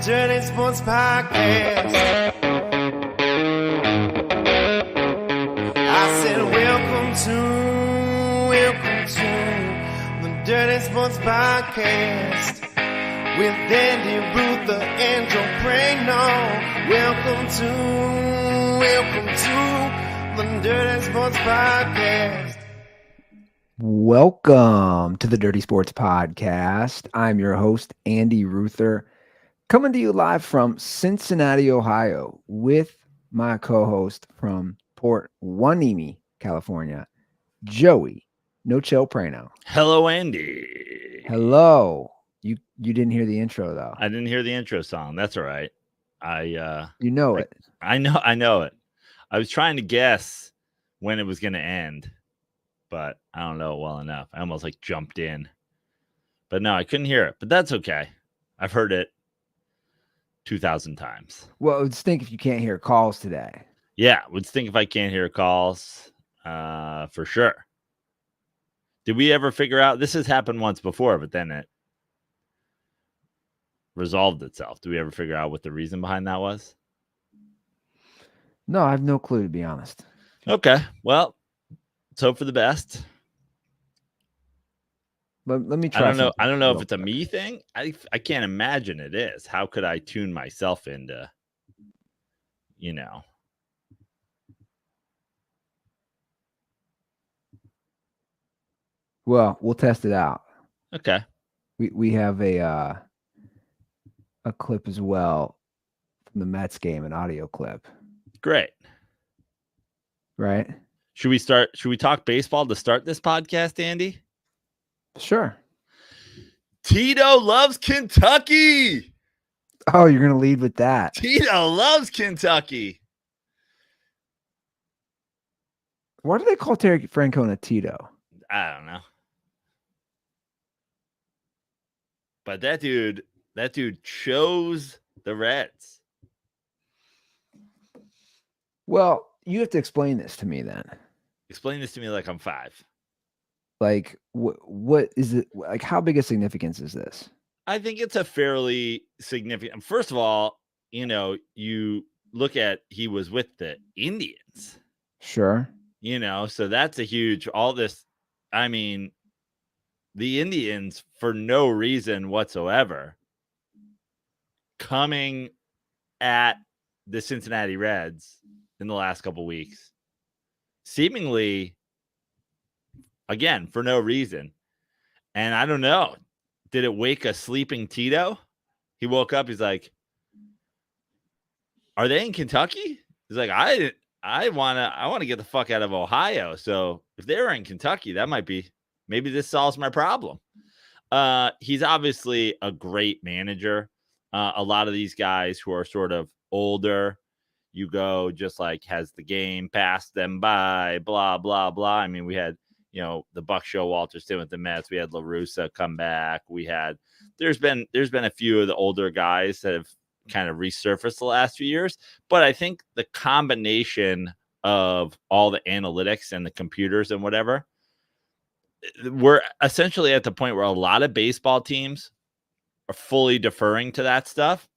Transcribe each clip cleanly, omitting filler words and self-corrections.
Dirty Sports Podcast. I said, welcome to the Dirty Sports Podcast with Andy Ruther and Joe Prano. Welcome to the Dirty Sports Podcast. Welcome to the Dirty Sports Podcast. I'm your host, Andy Ruther, coming to you live from Cincinnati, Ohio, with my co-host from Port Hueneme, California, Joey Nochel Prano. Hello, Andy. Hello. You didn't hear the intro though. I didn't hear the intro song. That's all right. You know it. I know it. I was trying to guess when it was going to end, but I don't know it well enough. I almost like jumped in, but no, I couldn't hear it. But that's okay. I've heard it 2,000 times. Well, it would stink if you can't hear calls today. Yeah, would stink if I can't hear calls. For sure. Did we ever figure out? This has happened once before, but then it resolved itself. Do we ever figure out what the reason behind that was? No, I have no clue, to be honest. Okay, well, let's hope for the best. Let me try. I don't know if it's a me thing. I can't imagine it is. How could I tune myself into, Well, we'll test it out. Okay. We have a clip as well from the Mets game, an audio clip. Great. Right? Should we talk baseball to start this podcast, Andy? Sure. Tito loves Kentucky. Oh, you're going to lead with that. Tito loves Kentucky. Why do they call Terry Francona Tito? I don't know. But that dude chose the Reds. Well, you have to explain this to me then. Explain this to me like I'm 5. Like, what is it? Like, how big a significance is this? I think it's a fairly significant. First of all, you look at he was with the Indians. Sure. So that's a huge, all this. I mean, the Indians, for no reason whatsoever, coming at the Cincinnati Reds in the last couple weeks, seemingly, again, for no reason. And I don't know, did it wake a sleeping Tito? He woke up, he's like, are they in Kentucky? He's like, I want to get the fuck out of Ohio. So if they were in Kentucky, that might be, maybe this solves my problem. He's obviously a great manager. A lot of these guys who are sort of older, you go just like, has the game passed them by, blah, blah, blah. I mean, we had, the Buck Show, Walter Stinn with the Mets. We had La Russa come back. There's been a few of the older guys that have kind of resurfaced the last few years. But I think the combination of all the analytics and the computers and whatever, we're essentially at the point where a lot of baseball teams are fully deferring to that stuff.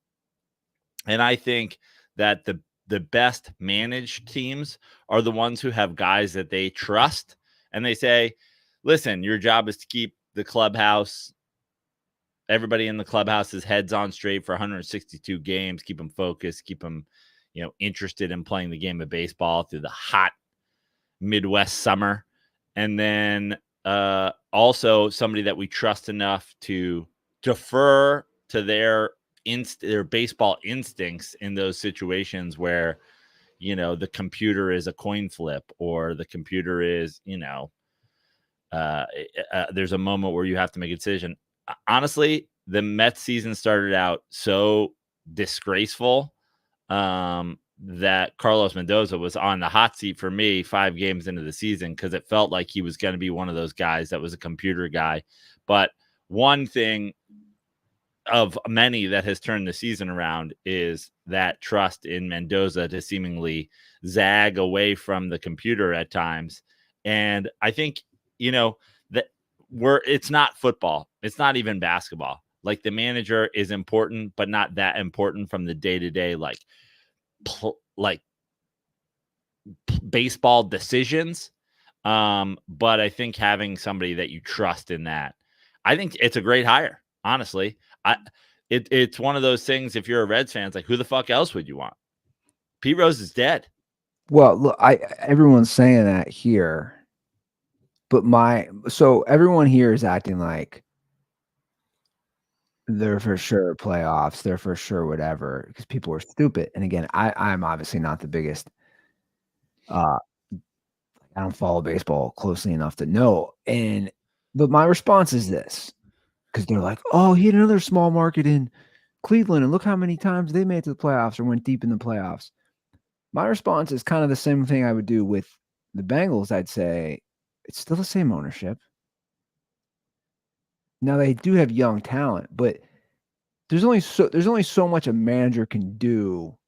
And I think that the best managed teams are the ones who have guys that they trust. And they say, listen, your job is to keep the clubhouse, everybody in the clubhouse's heads on straight for 162 games, keep them focused, keep them, interested in playing the game of baseball through the hot Midwest summer. And then also somebody that we trust enough to defer to their baseball instincts in those situations where, the computer is a coin flip, or the computer is, there's a moment where you have to make a decision. Honestly, the Mets season started out so disgraceful that Carlos Mendoza was on the hot seat for me 5 games into the season, because it felt like he was going to be one of those guys that was a computer guy. But one thing of many that has turned the season around is that trust in Mendoza to seemingly zag away from the computer at times. And I think, that it's not football. It's not even basketball. Like the manager is important, but not that important from the day-to-day, baseball decisions. But I think having somebody that you trust in that, I think it's a great hire. Honestly, it's one of those things. If you're a Reds fan, it's like, who the fuck else would you want? Pete Rose is dead. Well, look, everyone's saying that here, but so everyone here is acting like they're for sure playoffs, they're for sure whatever, because people are stupid. And again, I'm obviously not the biggest. I don't follow baseball closely enough to know. But my response is this, because they're like, oh, he had another small market in Cleveland, and look how many times they made it to the playoffs or went deep in the playoffs. My response is kind of the same thing I would do with the Bengals. I'd say it's still the same ownership. Now they do have young talent, but there's only so much a manager can do.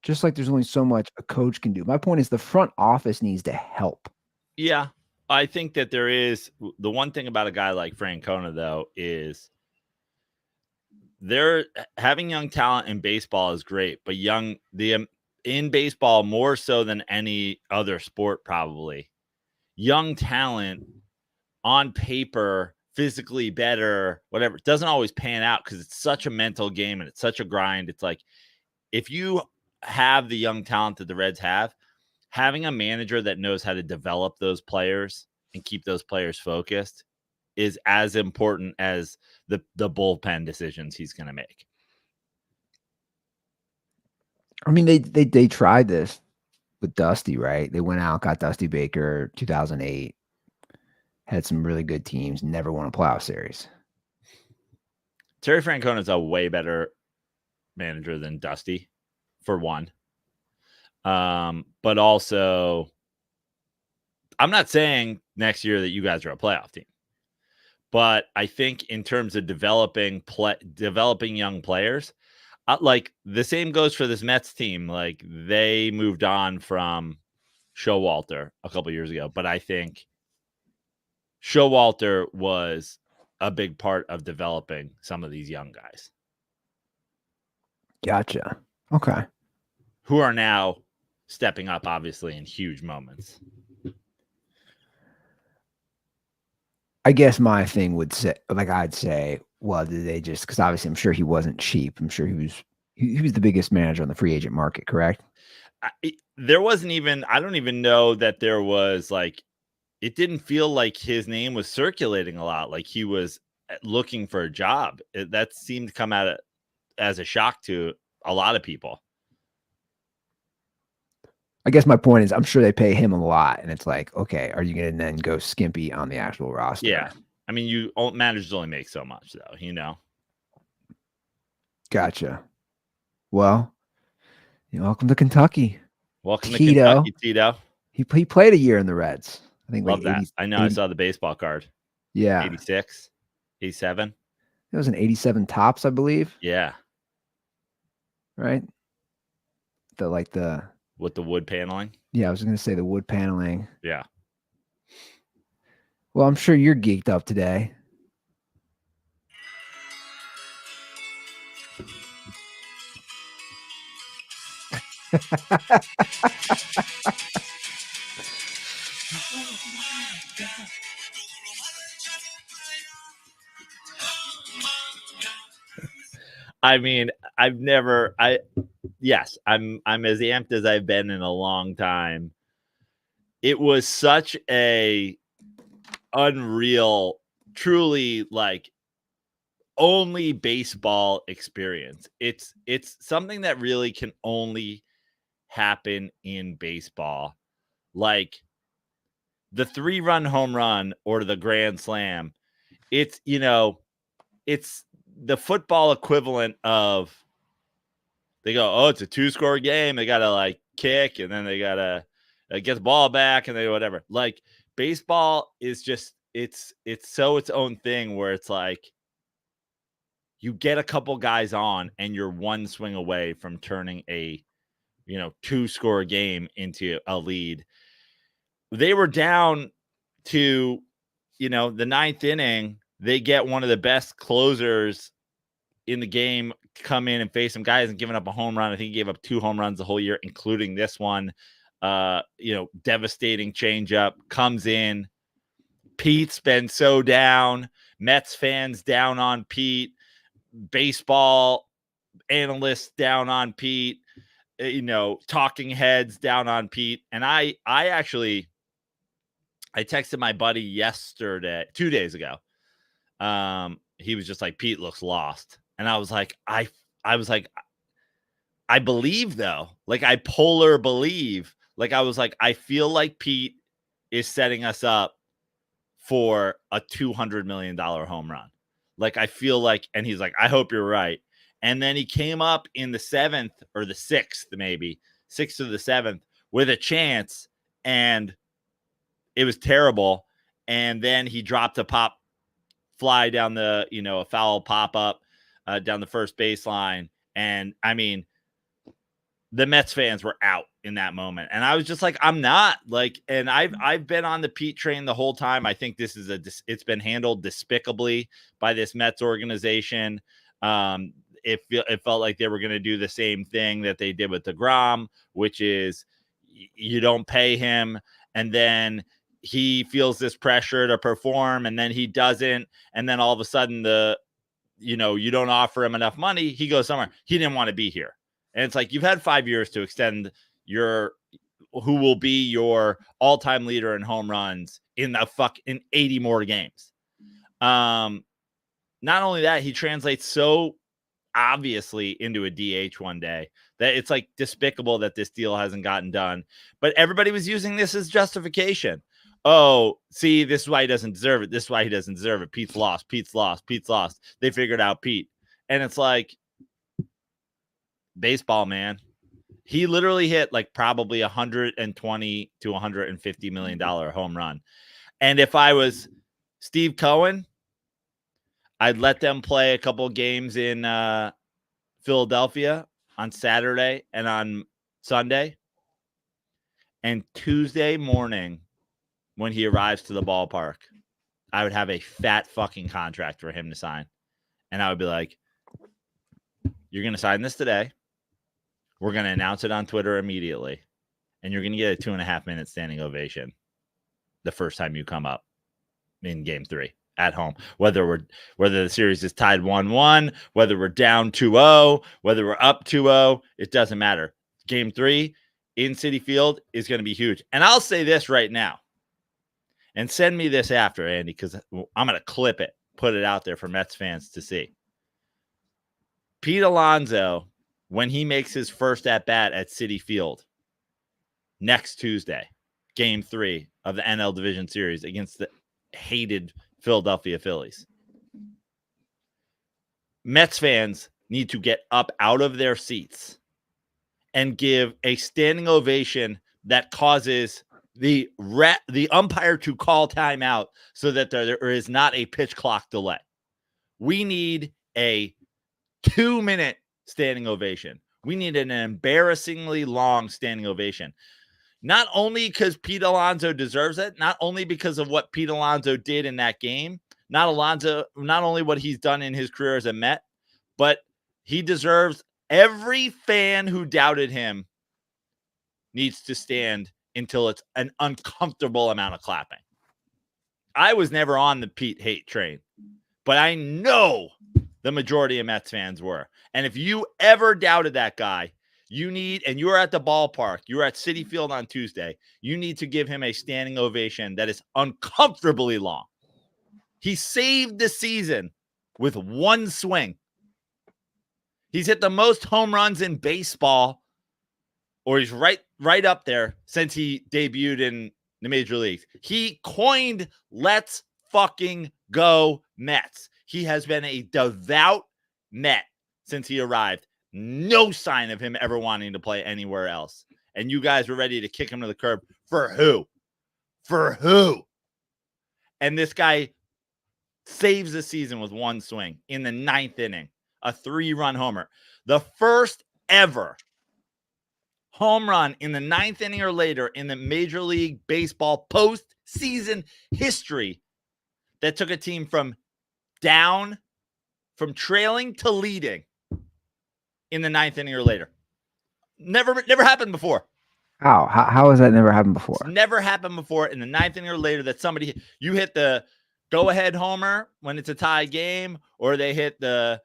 Just like there's only so much a coach can do. My point is the front office needs to help. Yeah, I think that there is. The one thing about a guy like Francona, though, is they're having young talent in baseball is great, but in baseball more so than any other sport, probably young talent on paper, physically better, whatever, it doesn't always pan out because it's such a mental game and it's such a grind. It's like if you have the young talent that the Reds have, having a manager that knows how to develop those players and keep those players focused is as important as the bullpen decisions he's going to make. I mean, they tried this with Dusty, right? They went out, got Dusty Baker, 2008, had some really good teams, never won a playoff series. Terry Francona is a way better manager than Dusty, for one. But also, I'm not saying next year that you guys are a playoff team, but I think in terms of developing young players, like the same goes for this Mets team. Like they moved on from Showalter a couple years ago, but I think Showalter was a big part of developing some of these young guys. Gotcha. Okay. Who are now stepping up, obviously, in huge moments. I guess my thing would say, like, I'd say, well, did they just, because obviously I'm sure he wasn't cheap. I'm sure he was the biggest manager on the free agent market, correct? There wasn't even, I don't even know that there was like, it didn't feel like his name was circulating a lot. Like he was looking for a job. That seemed to come out as a shock to a lot of people. I guess my point is I'm sure they pay him a lot, and it's like, okay, are you going to then go skimpy on the actual roster? Yeah. I mean, managers only make so much, though, you know? Gotcha. Well, welcome to Kentucky. Welcome to Kentucky, Tito. He played a year in the Reds. I think Love that. I know. I saw the baseball card. Yeah. 86, 87. It was an 87 tops, I believe. Yeah. Right? With the wood paneling? Yeah, I was going to say the wood paneling. Yeah. Well, I'm sure you're geeked up today. I mean, I'm as amped as I've been in a long time. It was such a unreal, truly like only baseball experience. It's something that really can only happen in baseball. Like the 3-run home run or the grand slam. It's the football equivalent of they go, oh, it's a 2-score game. They got to like kick and then they got to get the ball back and they whatever. Like baseball is just it's so its own thing where it's like you get a couple guys on and you're one swing away from turning a 2-score game into a lead. They were down to the 9th inning. they get one of the best closers in the game come in and face some guys and giving up a home run. I think he gave up 2 home runs the whole year, including this one. Devastating changeup comes in. Pete's been so down. Mets fans down on Pete. Baseball analysts down on Pete. Talking heads down on Pete. And I texted my buddy yesterday, 2 days ago. He was just like, Pete looks lost. And I was like, I believe though, like I polar believe, like I was like, I feel like Pete is setting us up for a $200 million home run. Like I feel like, and he's like, I hope you're right. And then he came up in the 7th or the 6th, maybe 6th or the 7th with a chance, and it was terrible. And then he dropped a pop fly down the, a foul pop up down the first baseline. And I mean, the Mets fans were out in that moment. And I was just like, I'm not like, and I've been on the Pete train the whole time. I think this is it's been handled despicably by this Mets organization. It felt like they were going to do the same thing that they did with DeGrom, which is you don't pay him. And then he feels this pressure to perform, and then he doesn't. And then all of a sudden you don't offer him enough money. He goes somewhere. He didn't want to be here. And it's like, you've had 5 years to extend who will be your all-time leader in home runs in 80 more games. Not only that, he translates so obviously into a DH one day that it's like despicable that this deal hasn't gotten done. But everybody was using this as justification. Oh, see, this is why he doesn't deserve it. This is why he doesn't deserve it. Pete's lost. Pete's lost. Pete's lost. They figured out Pete. And it's like, baseball, man. He literally hit like probably $120 to $150 million home run. And if I was Steve Cohen, I'd let them play a couple games in Philadelphia on Saturday and on Sunday. And Tuesday morning, when he arrives to the ballpark, I would have a fat fucking contract for him to sign. And I would be like, you're going to sign this today. We're going to announce it on Twitter immediately. And you're going to get a 2.5-minute standing ovation the first time you come up in game 3 at home. Whether the series is tied 1-1, whether we're down 2-0, whether we're up 2-0, it doesn't matter. Game 3 in Citi Field is going to be huge. And I'll say this right now. And send me this after, Andy, because I'm going to clip it, put it out there for Mets fans to see. Pete Alonso, when he makes his first at-bat at Citi Field next Tuesday, game 3 of the NL Division Series against the hated Philadelphia Phillies. Mets fans need to get up out of their seats and give a standing ovation that causes the umpire to call timeout so that there is not a pitch clock delay. We need a 2-minute standing ovation. We need an embarrassingly long standing ovation. Not only because Pete Alonso deserves it, not only because of what Pete Alonso did in that game, not only what he's done in his career as a Met, but he deserves every fan who doubted him needs to stand until it's an uncomfortable amount of clapping. I was never on the Pete hate train, but I know the majority of Mets fans were. And if you ever doubted that guy, and you were at the ballpark, you were at Citi Field on Tuesday, you need to give him a standing ovation that is uncomfortably long. He saved the season with one swing. He's hit the most home runs in baseball, or he's right up there since he debuted in the major leagues. He coined "Let's fucking go Mets." He has been a devout Met since he arrived. No sign of him ever wanting to play anywhere else. And you guys were ready to kick him to the curb. For who? For who? And this guy saves the season with one swing in the 9th inning, a 3-run homer. The first ever home run in the 9th inning or later in the Major League Baseball postseason history that took a team from down from trailing to leading in the 9th inning or later. Never happened before. How has that never happened before? It's never happened before in the 9th inning or later that somebody, you hit the go-ahead homer when it's a tie game, or they hit the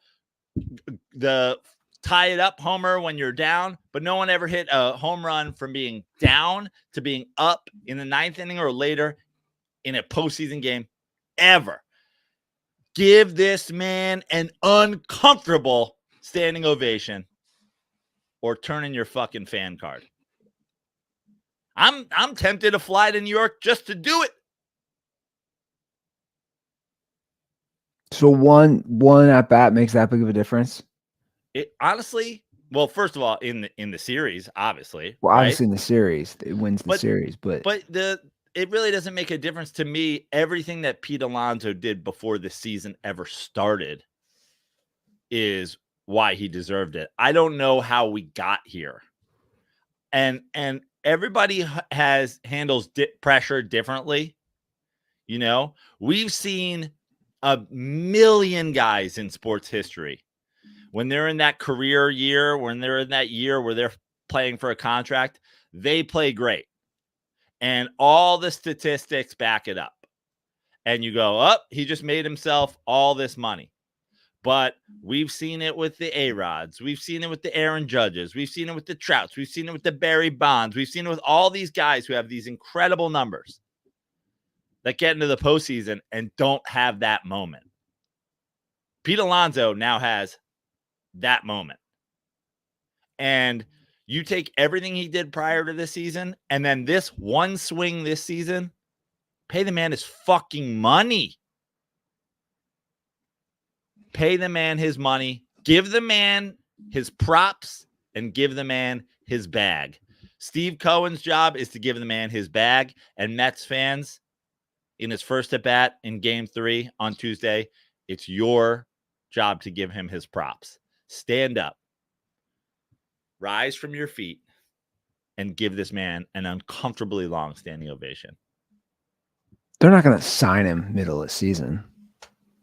tie it up homer when you're down, but no one ever hit a home run from being down to being up in the 9th inning or later in a postseason game ever. Give this man an uncomfortable standing ovation or turn in your fucking fan card. I'm tempted to fly to New York just to do it. So one at bat makes that big of a difference? It honestly, well, first of all, in the series, obviously. Well, right? obviously in the series, it wins the series, but it really doesn't make a difference to me. Everything that Pete Alonso did before the season ever started is why he deserved it. I don't know how we got here. And everybody handles pressure differently. You know, we've seen a million guys in sports history when they're in that career year, when they're in that year where they're playing for a contract, they play great. And all the statistics back it up. And you go, oh, he just made himself all this money. But we've seen it with the A-Rods. We've seen it with the Aaron Judges. We've seen it with the Trouts. We've seen it with the Barry Bonds. We've seen it with all these guys who have these incredible numbers that get into the postseason and don't have that moment. Pete Alonso now has that moment. And you take everything he did prior to this season, and then this one swing this season, pay the man his fucking money. Pay the man his money. Give the man his props and give the man his bag. Steve Cohen's job is to give the man his bag, and Mets fans, in his first at bat in Game 3 on Tuesday, it's your job to give him his props. Stand up, rise from your feet, and give this man an uncomfortably long standing ovation. They're not going to sign him middle of the season.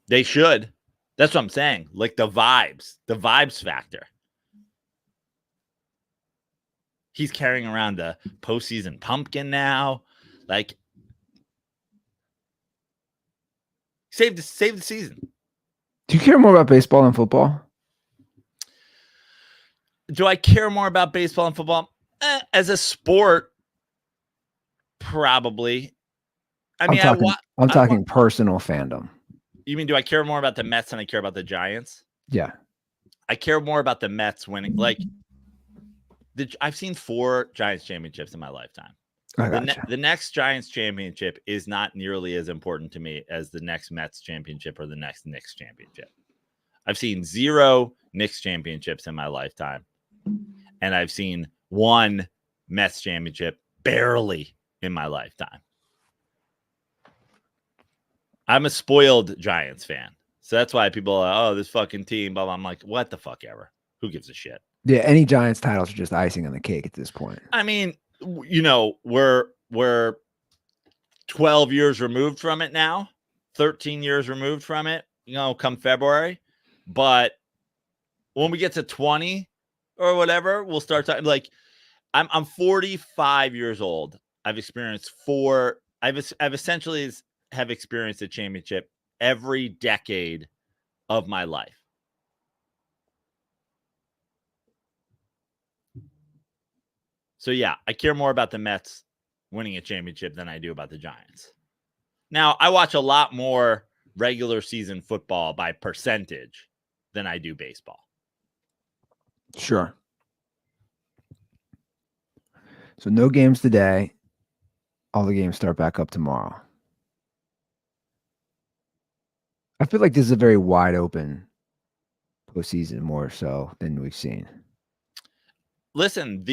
They should. That's what I'm saying. Like the vibes factor. He's carrying around a postseason pumpkin now. Like, save the season. Do you care more about baseball than football? Do I care more about baseball and football? As a sport, probably. I mean, I'm talking personal fandom. You mean, do I care more about the Mets than I care about the Giants? Yeah. I care more about the Mets winning. Like, I've seen 4 Giants championships in my lifetime. The next Giants championship is not nearly as important to me as the next Mets championship or the next Knicks championship. I've seen 0 Knicks championships in my lifetime. And I've seen 1 Mets championship barely in my lifetime. I'm a spoiled Giants fan. So that's why people are, oh, this fucking team, blah, blah. I'm like, what the fuck ever? Who gives a shit? Yeah, any Giants titles are just icing on the cake at this point. I mean, you know, we're 12 years removed from it now, 13 years removed from it, you know, come February. But when we get to 20 or whatever, we'll start talking. Like, I'm 45 years old. I've experienced I've essentially have experienced a championship every decade of my life. So yeah, I care more about the Mets winning a championship than I do about the Giants. Now, I watch a lot more regular season football by percentage than I do baseball. Sure. So no games today. All the games start back up tomorrow. I feel like this is a very wide open postseason, more so than we've seen. Listen,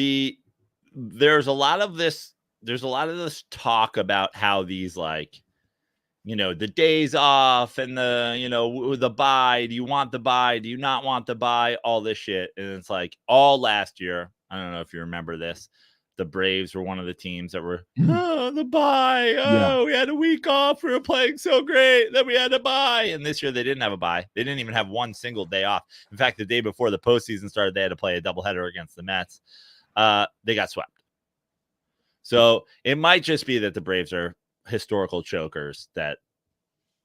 there's a lot of this talk about how these, like, you know, the days off and the bye. Do you want the bye? Do you not want the bye? All this shit. And it's like all last year. I don't know if you remember this. the Braves were one of the teams that were the bye. Yeah. We had a week off. We were playing so great. Then we had a bye. And this year they didn't have a bye. They didn't even have one single day off. In fact, the day before the postseason started, they had to play a doubleheader against the Mets. They got swept. So it might just be that the Braves are historical chokers that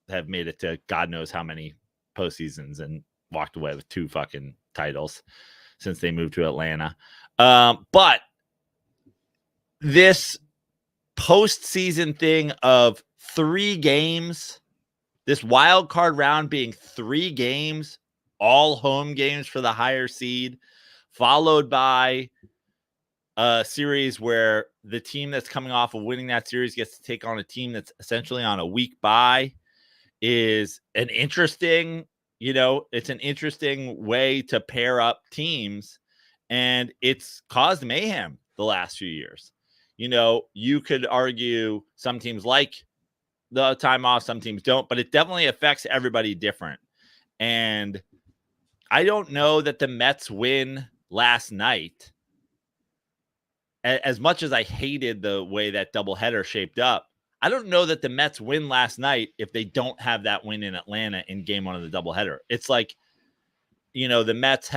have made it to God knows how many postseasons and walked away with 2 fucking titles since they moved to Atlanta. But this postseason thing of 3 games, this wild card round being 3 games, all home games for the higher seed, followed by a series where the team that's coming off of winning that series gets to take on a team that's essentially on a week bye, is an interesting, it's an interesting way to pair up teams, and it's caused mayhem the last few years. You could argue some teams like the time off, some teams don't, but it definitely affects everybody different. And I don't know that the Mets win last night, as much as I hated the way that doubleheader shaped up, I don't know that the Mets win last night if they don't have that win in Atlanta in game 1 of the doubleheader. It's like, the Mets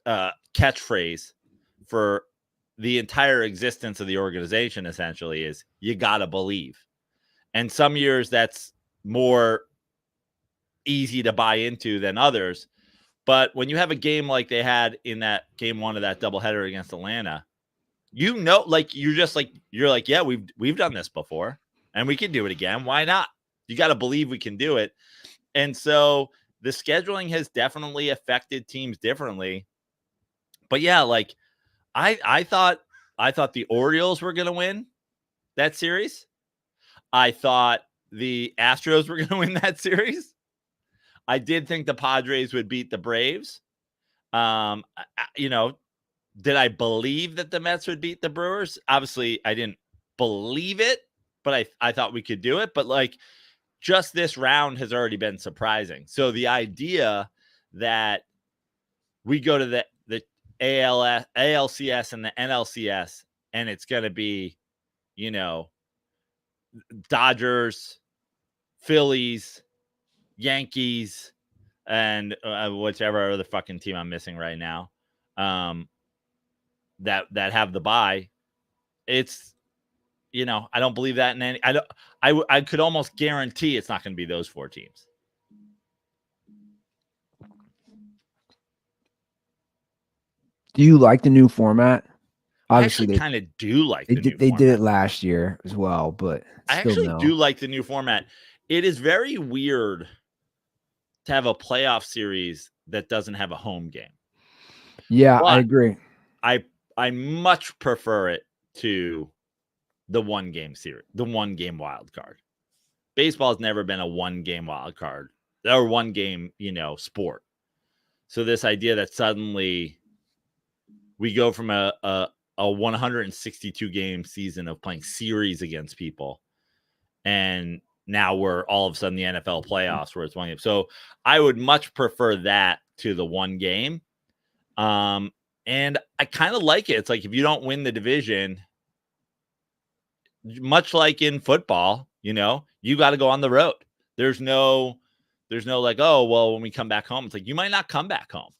catchphrase for the entire existence of the organization essentially is you got to believe. And some years that's more easy to buy into than others. But when you have a game like they had in that game 1 of that doubleheader against Atlanta, you're like, yeah, we've done this before and we can do it again. Why not? You got to believe we can do it. And so the scheduling has definitely affected teams differently. But yeah, like I thought the Orioles were going to win that series. I thought the Astros were going to win that series. I did think the Padres would beat the Braves. Did I believe that the Mets would beat the Brewers? Obviously, I didn't believe it, but I thought we could do it. But like, just this round has already been surprising. So the idea that we go to the ALCS and the NLCS, and it's going to be, Dodgers, Phillies, Yankees, and whichever other fucking team I'm missing right now, that have the bye. It's, I don't believe that in any. I could almost guarantee it's not going to be those 4 teams. Do you like the new format? Obviously, I kind of do like they did it last year as well, but I actually do like the new format. It is very weird to have a playoff series that doesn't have a home game. Yeah, but I agree. I much prefer it to the 1 game series, the 1 game wild card. Baseball has never been a 1 game wild card or 1 game, sport. So this idea that suddenly we go from a 162 game season of playing series against people, and now we're all of a sudden the NFL playoffs where it's 1 game. So I would much prefer that to the 1 game. And I kind of like it. It's like, if you don't win the division, much like in football, you got to go on the road. There's no like, oh, well, when we come back home, it's like, you might not come back home.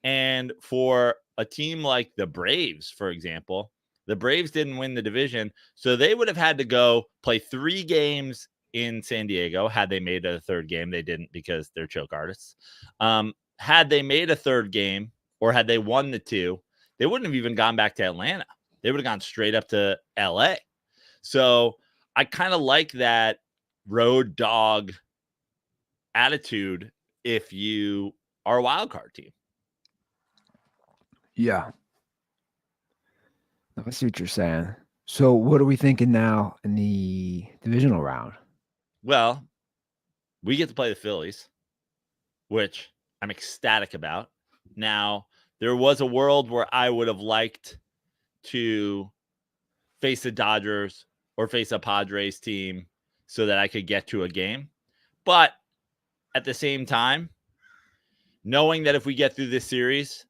And for a team like the Braves, for example, the Braves didn't win the division, so they would have had to go play 3 games in San Diego. Had they made a 3rd game, they didn't because they're choke artists. Had they made a 3rd game, or had they won the 2, they wouldn't have even gone back to Atlanta. They would have gone straight up to LA. So I kind of like that road dog attitude if you are a wild card team. Yeah. I see what you're saying. So what are we thinking now in the divisional round? Well, we get to play the Phillies, which I'm ecstatic about. Now, there was a world where I would have liked to face the Dodgers or face a Padres team so that I could get to a game. But at the same time, knowing that if we get through this series,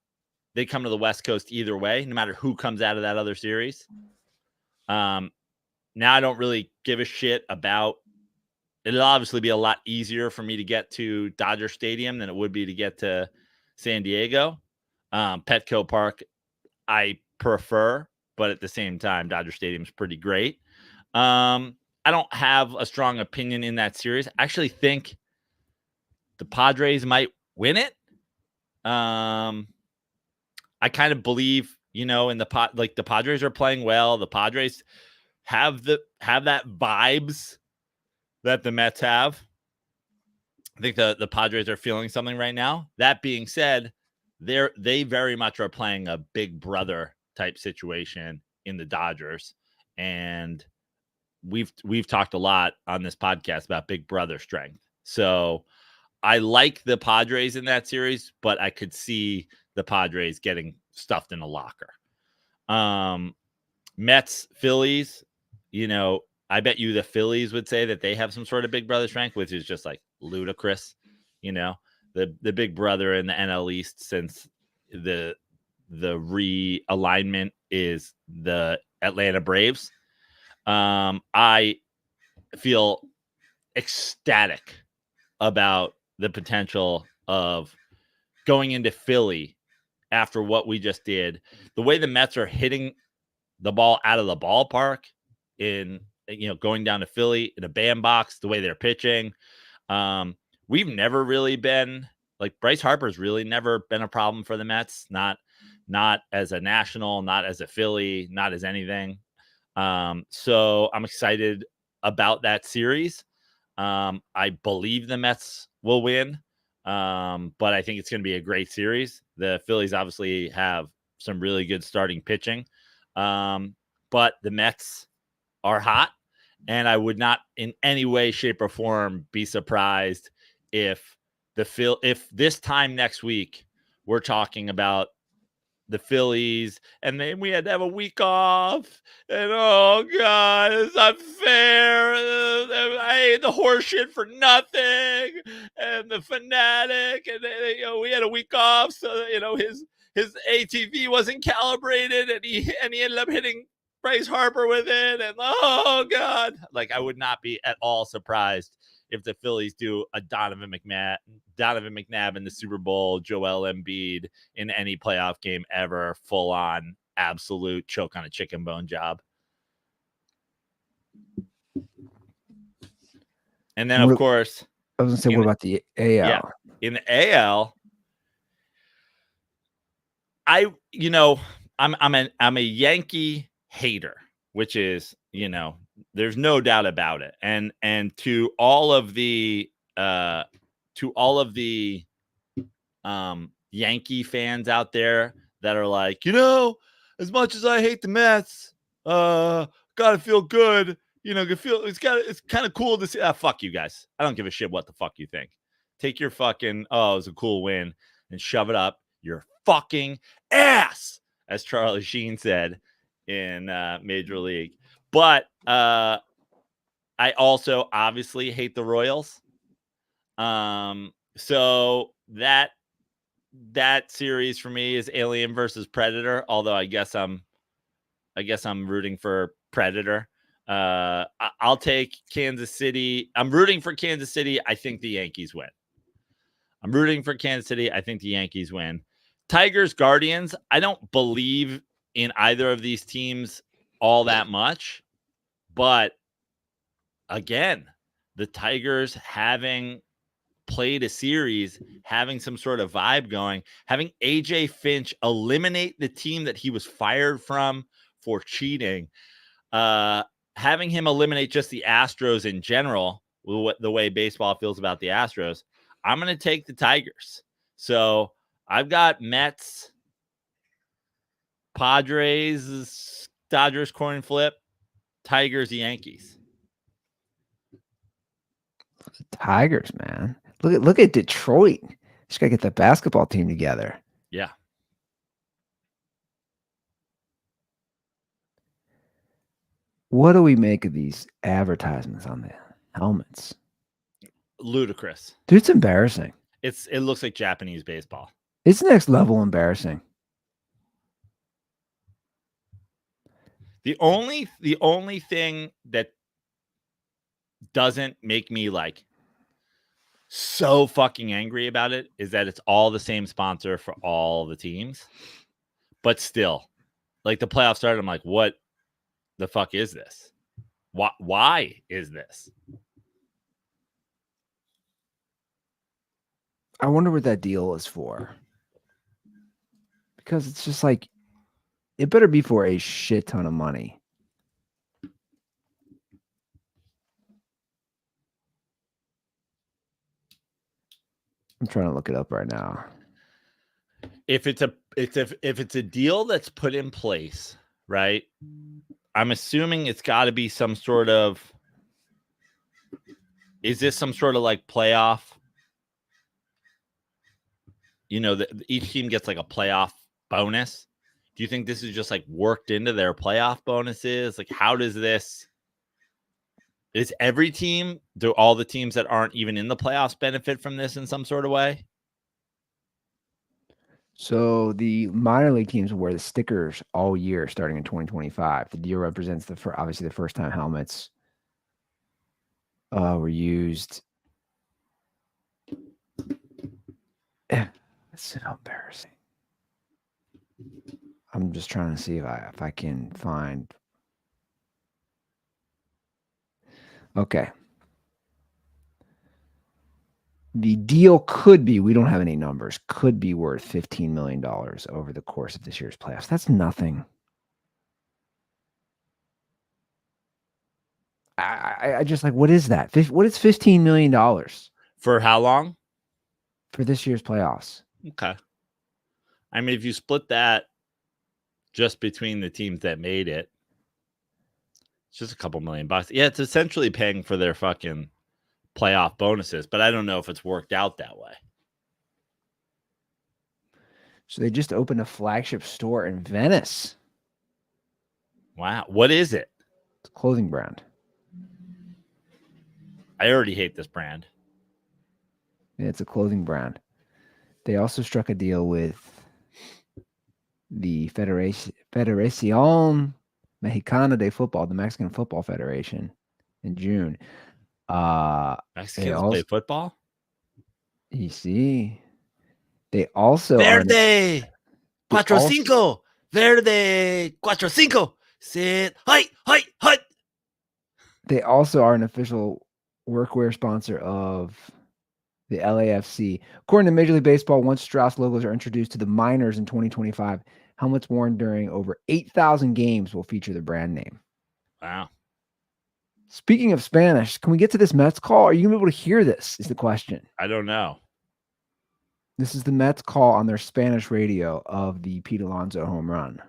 they come to the West Coast either way, no matter who comes out of that other series. Now I don't really give a shit about. It'll obviously be a lot easier for me to get to Dodger Stadium than it would be to get to San Diego. Petco Park, I prefer, but at the same time, Dodger Stadium's pretty great. I don't have a strong opinion in that series. I actually think the Padres might win it. I kind of believe, in the like the Padres are playing well. The Padres have that vibes that the Mets have. I think the Padres are feeling something right now. That being said, they very much are playing a big brother type situation in the Dodgers, and we've talked a lot on this podcast about big brother strength. So I like the Padres in that series, but I could see the Padres getting stuffed in a locker. Mets, Phillies, I bet you the Phillies would say that they have some sort of big brother strength, which is just like ludicrous. The big brother in the NL East since the realignment is the Atlanta Braves. I feel ecstatic about the potential of going into Philly after what we just did. The way the Mets are hitting the ball out of the ballpark in, going down to Philly in a bandbox, the way they're pitching. We've never really been like Bryce Harper's really never been a problem for the Mets. Not as a national, not as a Philly, not as anything. So I'm excited about that series. I believe the Mets will win. But I think it's going to be a great series. The Phillies obviously have some really good starting pitching. But the Mets are hot, and I would not in any way, shape, or form be surprised if this time next week we're talking about the Phillies, and then we had to have a week off, and oh god, it's unfair. I ate the horse shit for nothing, and the Fanatic, and we had a week off, so his ATV wasn't calibrated, and he ended up hitting Bryce Harper with it, and oh god, like I would not be at all surprised if the Phillies do a Donovan McNabb in the Super Bowl, Joel Embiid in any playoff game ever, full on absolute choke on a chicken bone job. And then, of course, I was going to say, what about the AL? Yeah, in the AL, I'm a Yankee hater, which is, there's no doubt about it. And to all of the Yankee fans out there that are like, as much as I hate the Mets, gotta feel good. It's kind of cool to see. Fuck you guys. I don't give a shit what the fuck you think. Take your fucking, it was a cool win and shove it up your fucking ass, as Charlie Sheen said in Major League. But I also obviously hate the Royals. So that series for me is Alien versus Predator. Although I guess I'm rooting for Predator. I'll take Kansas City. I'm rooting for Kansas City. I think the Yankees win. I'm rooting for Kansas City. I think the Yankees win. Tigers, Guardians. I don't believe in either of these teams all that much. But again, the Tigers having played a series, having some sort of vibe going, having AJ Finch eliminate the team that he was fired from for cheating, having him eliminate just the Astros in general, the way baseball feels about the Astros, I'm going to take the Tigers. So I've got Mets, Padres, Dodgers coin flip, Tigers, Yankees. Tigers, man. Look at Detroit. Just gotta get the basketball team together. Yeah. What do we make of these advertisements on the helmets? Ludicrous. Dude, it's embarrassing. It looks like Japanese baseball. It's next level embarrassing. The only thing that doesn't make me like so fucking angry about it is that it's all the same sponsor for all the teams. But still, like the playoffs started, I'm like, what the fuck is this? Why is this? I wonder what that deal is for. Because it's just like, it better be for a shit ton of money. I'm trying to look it up right now. If it's a deal that's put in place, right? I'm assuming it's got to be some sort of. Is this some sort of like playoff? You know, each team gets like a playoff bonus. Do you think this is just like worked into their playoff bonuses? Like, how does this? Is every team, do all the teams that aren't even in the playoffs benefit from this in some sort of way? So the minor league teams will wear the stickers all year starting in 2025. The deal represents obviously the first time helmets were used. It's so embarrassing. I'm just trying to see if I can find. Okay. The deal could be, we don't have any numbers, could be worth $15 million over the course of this year's playoffs. That's nothing. I just like, what is that? What is $15 million For how long? for this year's playoffs? Okay. I mean, if you split that just between the teams that made it, it's just a couple $1,000,000. Yeah, it's essentially paying for their fucking playoff bonuses, but I don't know if it's worked out that way. So they just opened a flagship store in Venice. Wow. What is it? It's a clothing brand. I already hate this brand. Yeah, it's a clothing brand. They also struck a deal with the Federación Mexicana de Football, the Mexican Football Federation, in June. Mexicans play football? You see, they also Verde 4-5 Verde 4-5 sit hi. They also are an official workwear sponsor of the LAFC. According to Major League Baseball, once Strauss logos are introduced to the minors in 2025, helmets worn during over 8,000 games will feature the brand name. Wow. Speaking of Spanish, can we get to this Mets call? Are you going to be able to hear this is the question. I don't know. This is the Mets call on their Spanish radio of the Pete Alonso home run.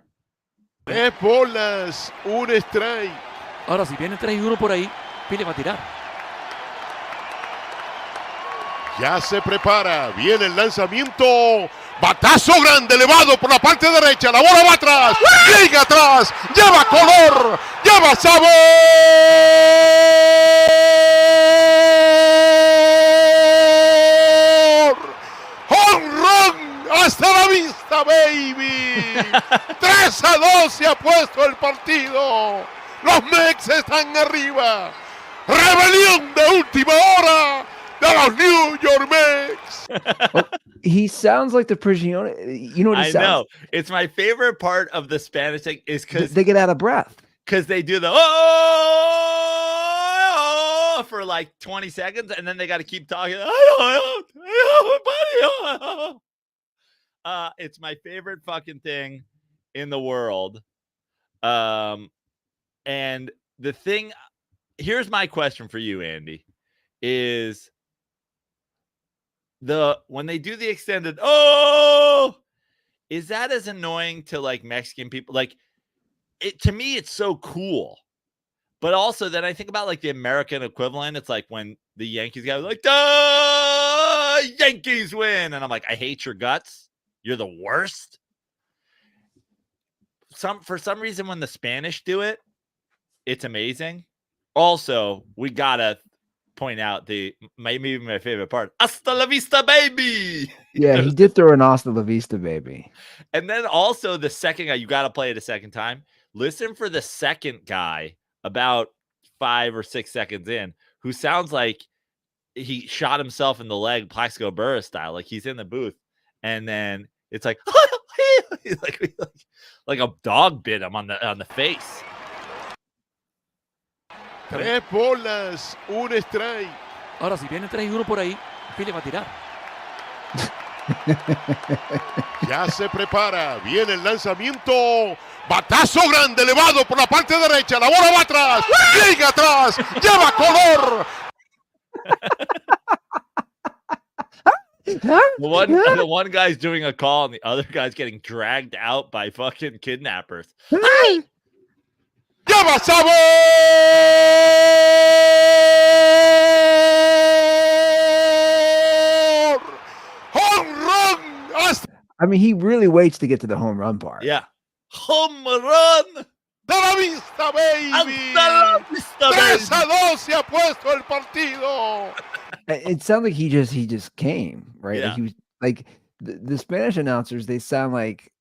3 bolas, 1 strike. Ahora, si viene 3-1 por ahí, Pile va a tirar. Ya se prepara, viene el lanzamiento. Batazo grande, elevado por la parte derecha. La bola va atrás, llega atrás, lleva color, lleva sabor. ¡Home run! ¡Hasta la vista, baby! 3-2 se ha puesto el partido. Los Mex están arriba. Rebelión de última hora de los New York Mets. He sounds like the Prigione. You know what he I sounds? know. It's my favorite part of the Spanish thing is because They get out of breath. they do the for like 20 seconds, and then they got to keep talking. It's my favorite fucking thing in the world. And the thing, here's my question for you, Andy, is when they do the extended, is that as annoying to like Mexican people? Like to me, it's so cool. But also then I think about like the American equivalent. It's like when the Yankees guys like, the Yankees win. And I'm like, I hate your guts. You're the worst. For some reason, when the Spanish do it, it's amazing. Also, we gotta point out maybe my favorite part. Hasta la vista, baby. Yeah, he did throw an hasta la vista, baby. And then also the second guy, you gotta play it a second time. Listen for the second guy about 5 or 6 seconds in who sounds like he shot himself in the leg, Plaxico Burress style, like he's in the booth, and then it's like like a dog bit him on the face. 3 bolas, 1 strike. Ahora, si viene 3-1 por ahí, Philly va a tirar. Ya se prepara, viene el lanzamiento, batazo grande, elevado por la parte derecha, la bola va atrás, llega atrás, lleva color. The one guy's doing a call and the other guy's getting dragged out by fucking kidnappers. ¡Lleva sabor! ¡Home run! I mean, he really waits to get to the home run part. Yeah. Home run. ¡De la vista, baby! Hasta la vista, 3-2 se ha puesto el partido. It sounds like he just came, right? Yeah. Like he was like the Spanish announcers, they sound like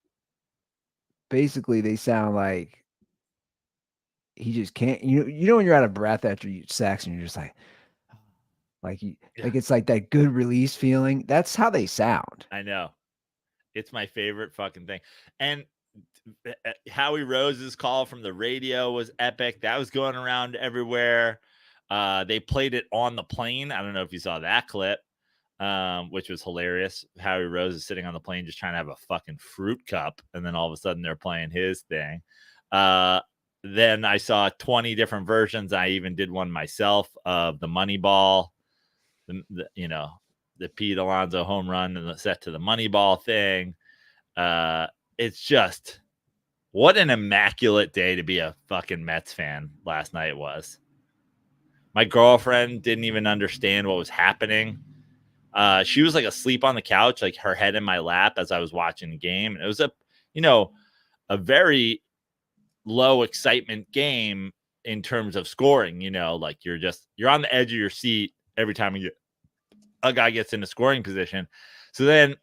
he just can't. You know when you're out of breath after you sex and you're just like it's like that good release feeling. That's how they sound. I know. It's my favorite fucking thing. And Howie Rose's call from the radio was epic. That was going around everywhere. They played it on the plane. I don't know if you saw that clip, which was hilarious. Howie Rose is sitting on the plane just trying to have a fucking fruit cup, and then all of a sudden they're playing his thing. Then I saw 20 different versions. I even did one myself of the Moneyball, the Pete Alonso home run and the set to the Moneyball thing. It's just what an immaculate day to be a fucking Mets fan last night was. My girlfriend didn't even understand what was happening. She was like asleep on the couch, like her head in my lap as I was watching the game. And it was a very low excitement game in terms of scoring, like you're on the edge of your seat every time a guy gets into scoring position. So then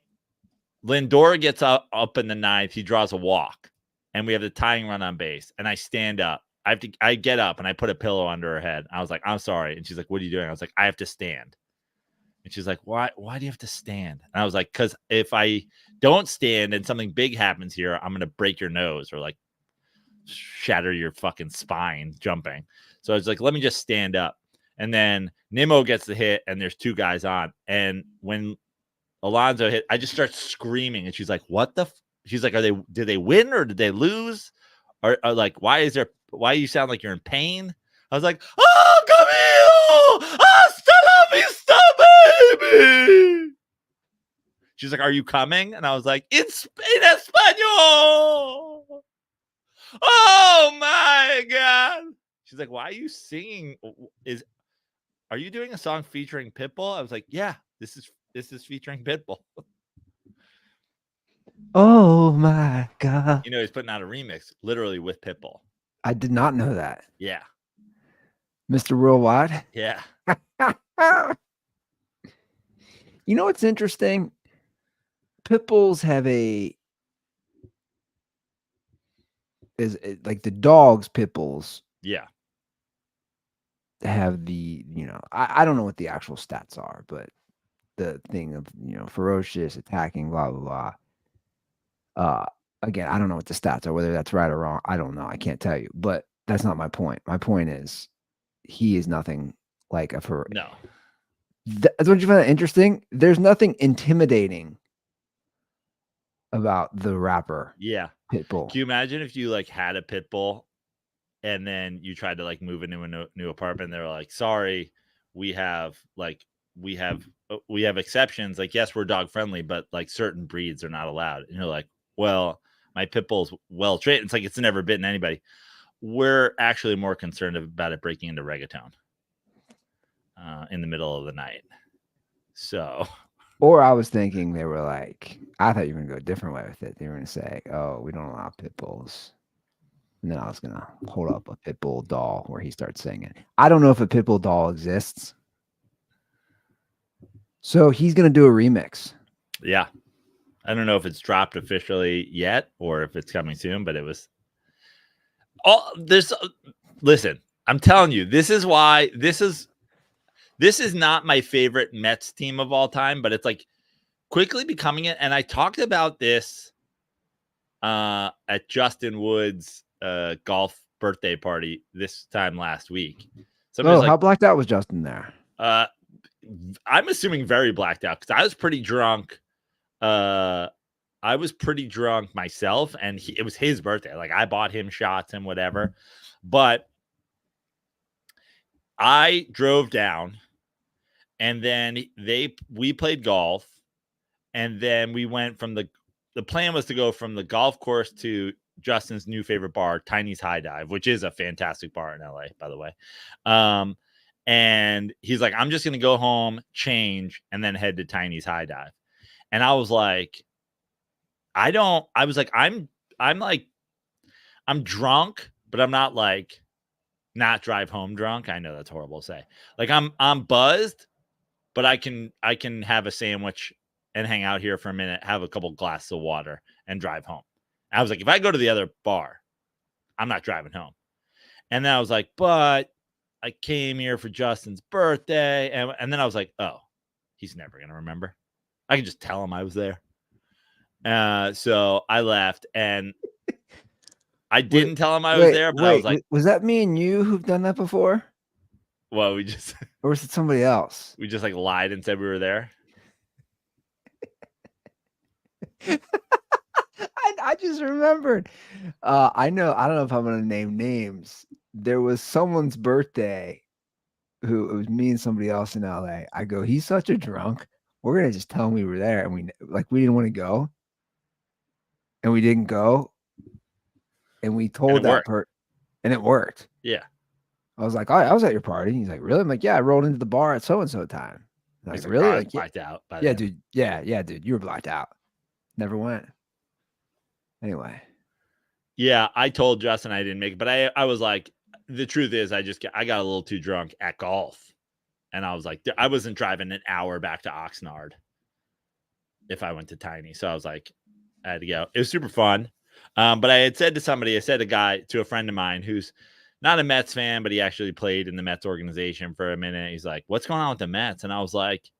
Lindor gets up in the 9th. He draws a walk and we have the tying run on base. And I stand up. I get up and I put a pillow under her head. I was like, I'm sorry. And she's like, what are you doing? I was like, I have to stand. And she's like, why do you have to stand? And I was like, because if I don't stand and something big happens here, I'm going to break your nose or like shatter your fucking spine jumping. So I was like, let me just stand up. And then Nimmo gets the hit and there's 2 guys on. And when Alonso hit, I just start screaming. And she's like, what the? She's like, did they win or did they lose? Or like, why you sound like you're in pain? I was like, oh, Camilo, hasta la vista, baby. She's like, are you coming? And I was like, it's in Espanol. Oh my God. She's like, why are you singing? Are you doing a song featuring Pitbull? I was like, yeah, this is featuring Pitbull. Oh my God. He's putting out a remix literally with Pitbull. I did not know that. Yeah. Mr. Worldwide. Yeah. You know what's interesting? Pitbulls have like the dogs, Pitbulls. Yeah. Have the, I don't know what the actual stats are, but the thing of, ferocious, attacking, blah, blah, blah. Again, I don't know what the stats are, whether that's right or wrong. I don't know. I can't tell you, but that's not my point. My point is he is nothing like a ferocious. No. That's what you find interesting. There's nothing intimidating about the rapper. Yeah. Pitbull. Can you imagine if you like had a Pitbull and then you tried to like move into a new apartment? They're like, sorry, we have exceptions. Like, yes, we're dog friendly, but like certain breeds are not allowed. And you're like, well, my Pitbull's well trained. It's like it's never bitten anybody. We're actually more concerned about it breaking into reggaeton in the middle of the night. So, or I was thinking they were like, I thought you were gonna go a different way with it. They were gonna say, oh, we don't allow pit bulls. And then I was gonna hold up a pit bull doll where he starts singing. I don't know if a pit bull doll exists. So he's gonna do a remix. Yeah. I don't know if it's dropped officially yet or if it's coming soon, but it was. Listen, I'm telling you, this is why this is not my favorite Mets team of all time, but it's like quickly becoming it. And I talked about this at Justin Wood's golf birthday party this time last week. Oh, how blacked out was Justin there? I'm assuming very blacked out because I was pretty drunk. I was pretty drunk myself, and it was his birthday. Like I bought him shots and whatever, but I drove down, and then we played golf, and then we went from the plan was to go from the golf course to Justin's new favorite bar, Tiny's High Dive, which is a fantastic bar in LA, by the way. And he's like, I'm just going to go home, change, and then head to Tiny's High Dive. And I was like, I'm drunk, but I'm not like not drive home drunk. I know that's horrible to say. Like I'm buzzed, but I can have a sandwich and hang out here for a minute, have a couple glasses of water and drive home. I was like, if I go to the other bar, I'm not driving home. And then I was like, but I came here for Justin's birthday. And then I was like, oh, he's never going to remember. I can just tell him I was there. So I left, and I didn't tell him I was there, but I was like, was that me and you who've done that before? Well, or was it somebody else? We just like lied and said we were there. I just remembered. I don't know if I'm going to name names. There was someone's birthday it was me and somebody else in LA. I go, he's such a drunk. We're going to just tell him we were there. And we didn't want to go. And we didn't go. And we told that person. And it worked. Yeah. I was like, oh, I was at your party. He's like, really? I'm like, yeah, I rolled into the bar at so-and-so time. I was like, really? I was blacked out. Yeah, dude. Yeah, dude. You were blacked out. Never went. Anyway. Yeah, I told Justin I didn't make it, but I was like, the truth is I got a little too drunk at golf. And I was like, I wasn't driving an hour back to Oxnard if I went to Tiny. So I was like, I had to go. It was super fun. But I had said to a friend of mine who's not a Mets fan, but he actually played in the Mets organization for a minute. He's like, what's going on with the Mets? And I was like,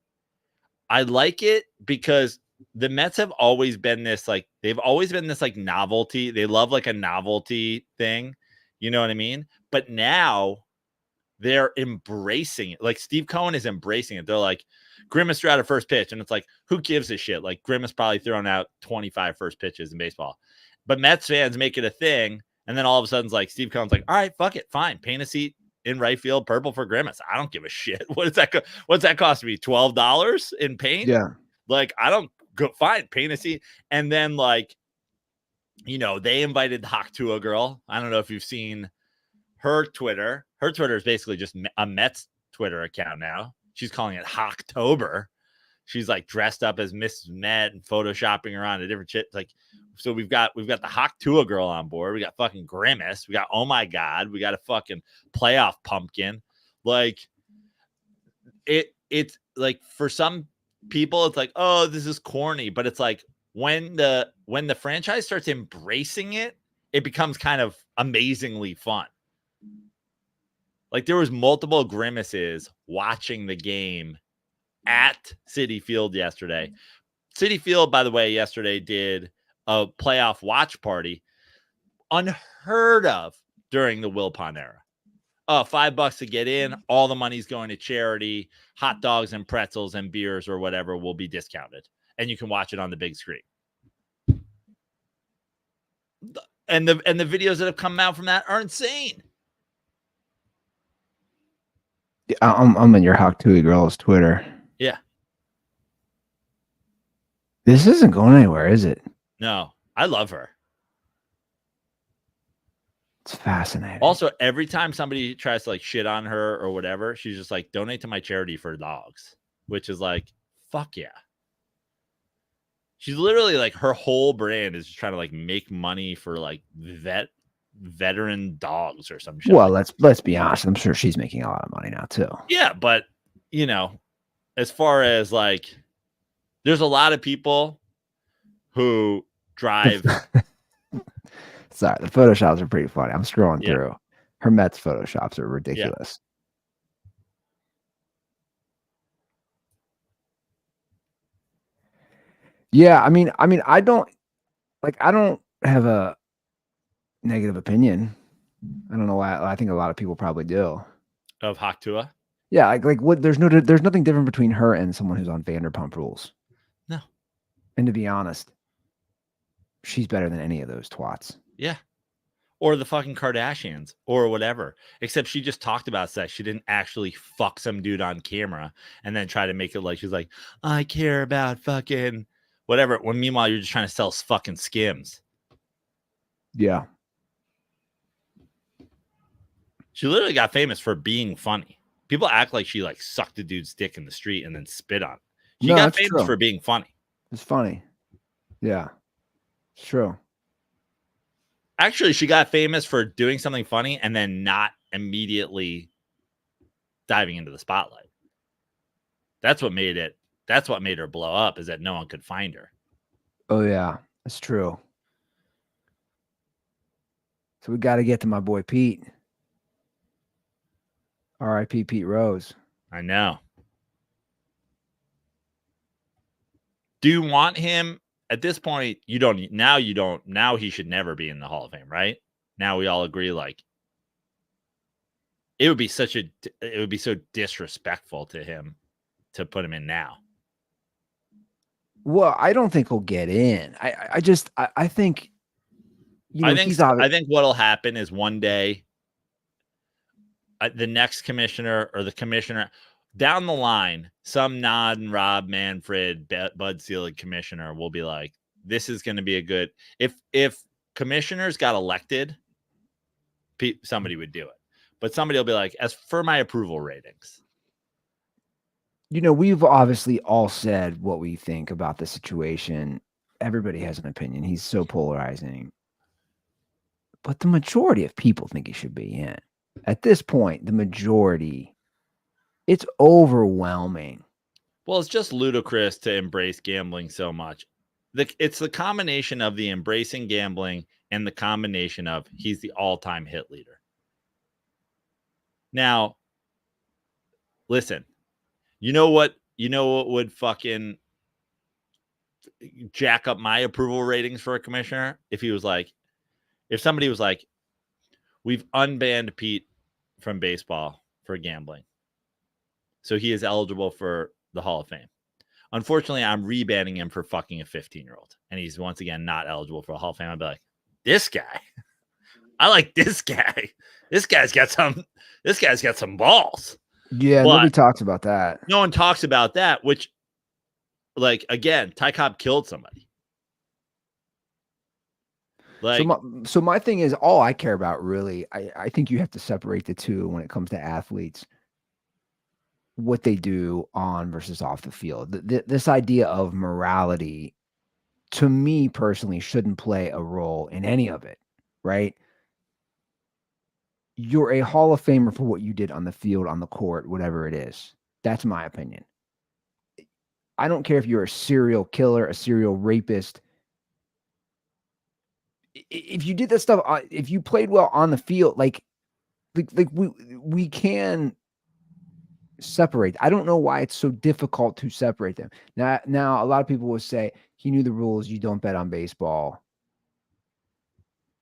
I like it because the Mets have always been this, like, they've always been this like novelty. They love like a novelty thing. You know what I mean? But now they're embracing it. Like Steve Cohen is embracing it. They're like, Grimace threw out a first pitch. And it's like, who gives a shit? Like Grimace probably thrown out 25 first pitches in baseball. But Mets fans make it a thing. And then all of a sudden, it's like Steve Cohen's like, all right, fuck it. Fine. Paint a seat in right field, purple for Grimace. I don't give a shit. What's that cost me? $12 in paint? Yeah. Like, I don't go fine. Paint a seat. And then like, you know, they invited the Hawk-Tua girl. I don't know if you've seen her Twitter. Her Twitter is basically just a Mets Twitter account now. She's calling it Hawktober. She's like dressed up as Mrs. Met and photoshopping around a different shit. Like, so we've got the Hawk-Tua girl on board. We got fucking Grimace. We got, oh my God, we got a fucking playoff pumpkin. Like it's like for some people, it's like, oh, this is corny. But it's like when the franchise starts embracing it, it becomes kind of amazingly fun. Like there was multiple Grimaces watching the game at Citi Field yesterday. Citi Field, by the way, yesterday did a playoff watch party unheard of during the Wilpon era. $5 to get in. All the money's going to charity. Hot dogs and pretzels and beers or whatever will be discounted. And you can watch it on the big screen. And the videos that have come out from that are insane. I'm in your Hawk-Tua girl's Twitter. Yeah. This isn't going anywhere, is it? No, I love her. It's fascinating. Also, every time somebody tries to like shit on her or whatever, she's just like, donate to my charity for dogs, which is like, fuck yeah. She's literally like, her whole brand is just trying to like make money for like veteran dogs or some shit. Well, let's be honest. I'm sure she's making a lot of money now too. Yeah, but you know, as far as like, there's a lot of people who drive Sorry, the photoshops are pretty funny. I'm scrolling Yeah. through. Her Mets photoshops are ridiculous. Yeah, I mean, I don't have a negative opinion. I don't know why. I think a lot of people probably do. Of Haktua? Yeah, like what? There's nothing different between her and someone who's on Vanderpump Rules. No. And to be honest, she's better than any of those twats. Yeah. Or the fucking Kardashians or whatever. Except she just talked about sex. She didn't actually fuck some dude on camera and then try to make it like she's like, I care about fucking whatever. When meanwhile, you're just trying to sell fucking Skims. Yeah. She literally got famous for being funny. People act like she like sucked a dude's dick in the street and then spit on it. She No, got that's famous true. for being funny. It's funny. Yeah. It's true. Actually, she got famous for doing something funny and then not immediately diving into the spotlight. That's what made her blow up, is that no one could find her. Oh yeah, that's true. So we got to get to my boy Pete. R.I.P. Pete Rose. I know. Do you want him at this point? You don't. Now he should never be in the Hall of Fame, right? Now we all agree, like, it would be so disrespectful to him to put him in now. Well, I don't think he'll get in. I think, I think what'll happen is one day the next commissioner or the commissioner down the line, some Rob Manfred, Bud Selig commissioner will be like, this is going to be a good, if commissioners got elected, somebody would do it. But somebody will be like, as for my approval ratings. We've obviously all said what we think about the situation. Everybody has an opinion. He's so polarizing. But the majority of people think he should be in. At this point, the majority, it's overwhelming. Well, it's just ludicrous to embrace gambling so much. It's the combination of the embracing gambling and the combination of he's the all-time hit leader. Now, listen, you know what would fucking jack up my approval ratings for a commissioner? If somebody was like, we've unbanned Pete from baseball for gambling, so he is eligible for the Hall of Fame. Unfortunately, I'm rebanning him for fucking a 15-year-old, and he's once again not eligible for the Hall of Fame. I'd be like, this guy, I like this guy. This guy's got some balls. Yeah, but nobody talks about that. No one talks about that, which, like, again, Ty Cobb killed somebody. Like, so my thing is, all I care about really, I think you have to separate the two when it comes to athletes, what they do on versus off the field. This idea of morality, to me personally, shouldn't play a role in any of it, right? You're a Hall of Famer for what you did on the field, on the court, whatever it is. That's my opinion. I don't care if you're a serial killer, a serial rapist. If you did that stuff, if you played well on the field, like we can separate. I don't know why it's so difficult to separate them. Now a lot of people will say he knew the rules. You don't bet on baseball,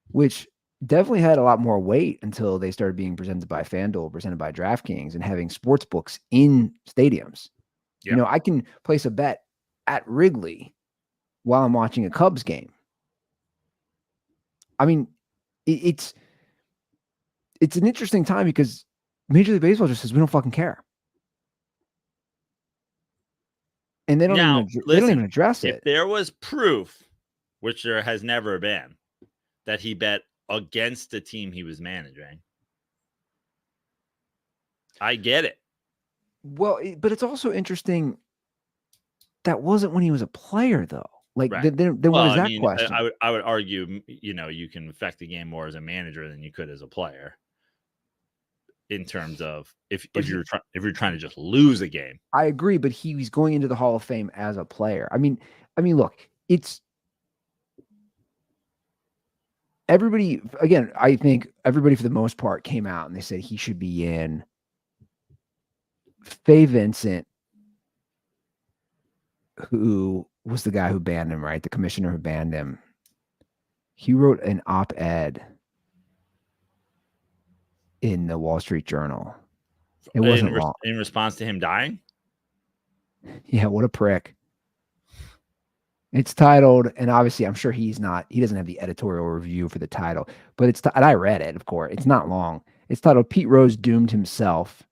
which definitely had a lot more weight until they started being presented by FanDuel, presented by DraftKings, and having sports books in stadiums. Yeah. I can place a bet at Wrigley while I'm watching a Cubs game. I mean, it's an interesting time because Major League Baseball just says we don't fucking care, and they don't even address it. If there was proof, which there has never been, that he bet against the team he was managing, I get it. Well, but it's also interesting. That wasn't when he was a player, though. Like, right. then what is that question? I would argue, you can affect the game more as a manager than you could as a player. In terms of if you're trying to just lose a game. I agree, but he was going into the Hall of Fame as a player. I mean, look, everybody, again, I think everybody for the most part came out and they said he should be in. Faye Vincent, who was the guy who banned him, right? The commissioner who banned him. He wrote an op-ed in the Wall Street Journal. It wasn't long. In response to him dying? Yeah, what a prick. It's titled, and obviously I'm sure he doesn't have the editorial review for the title, but and I read it, of course. It's not long. It's titled Pete Rose Doomed Himself,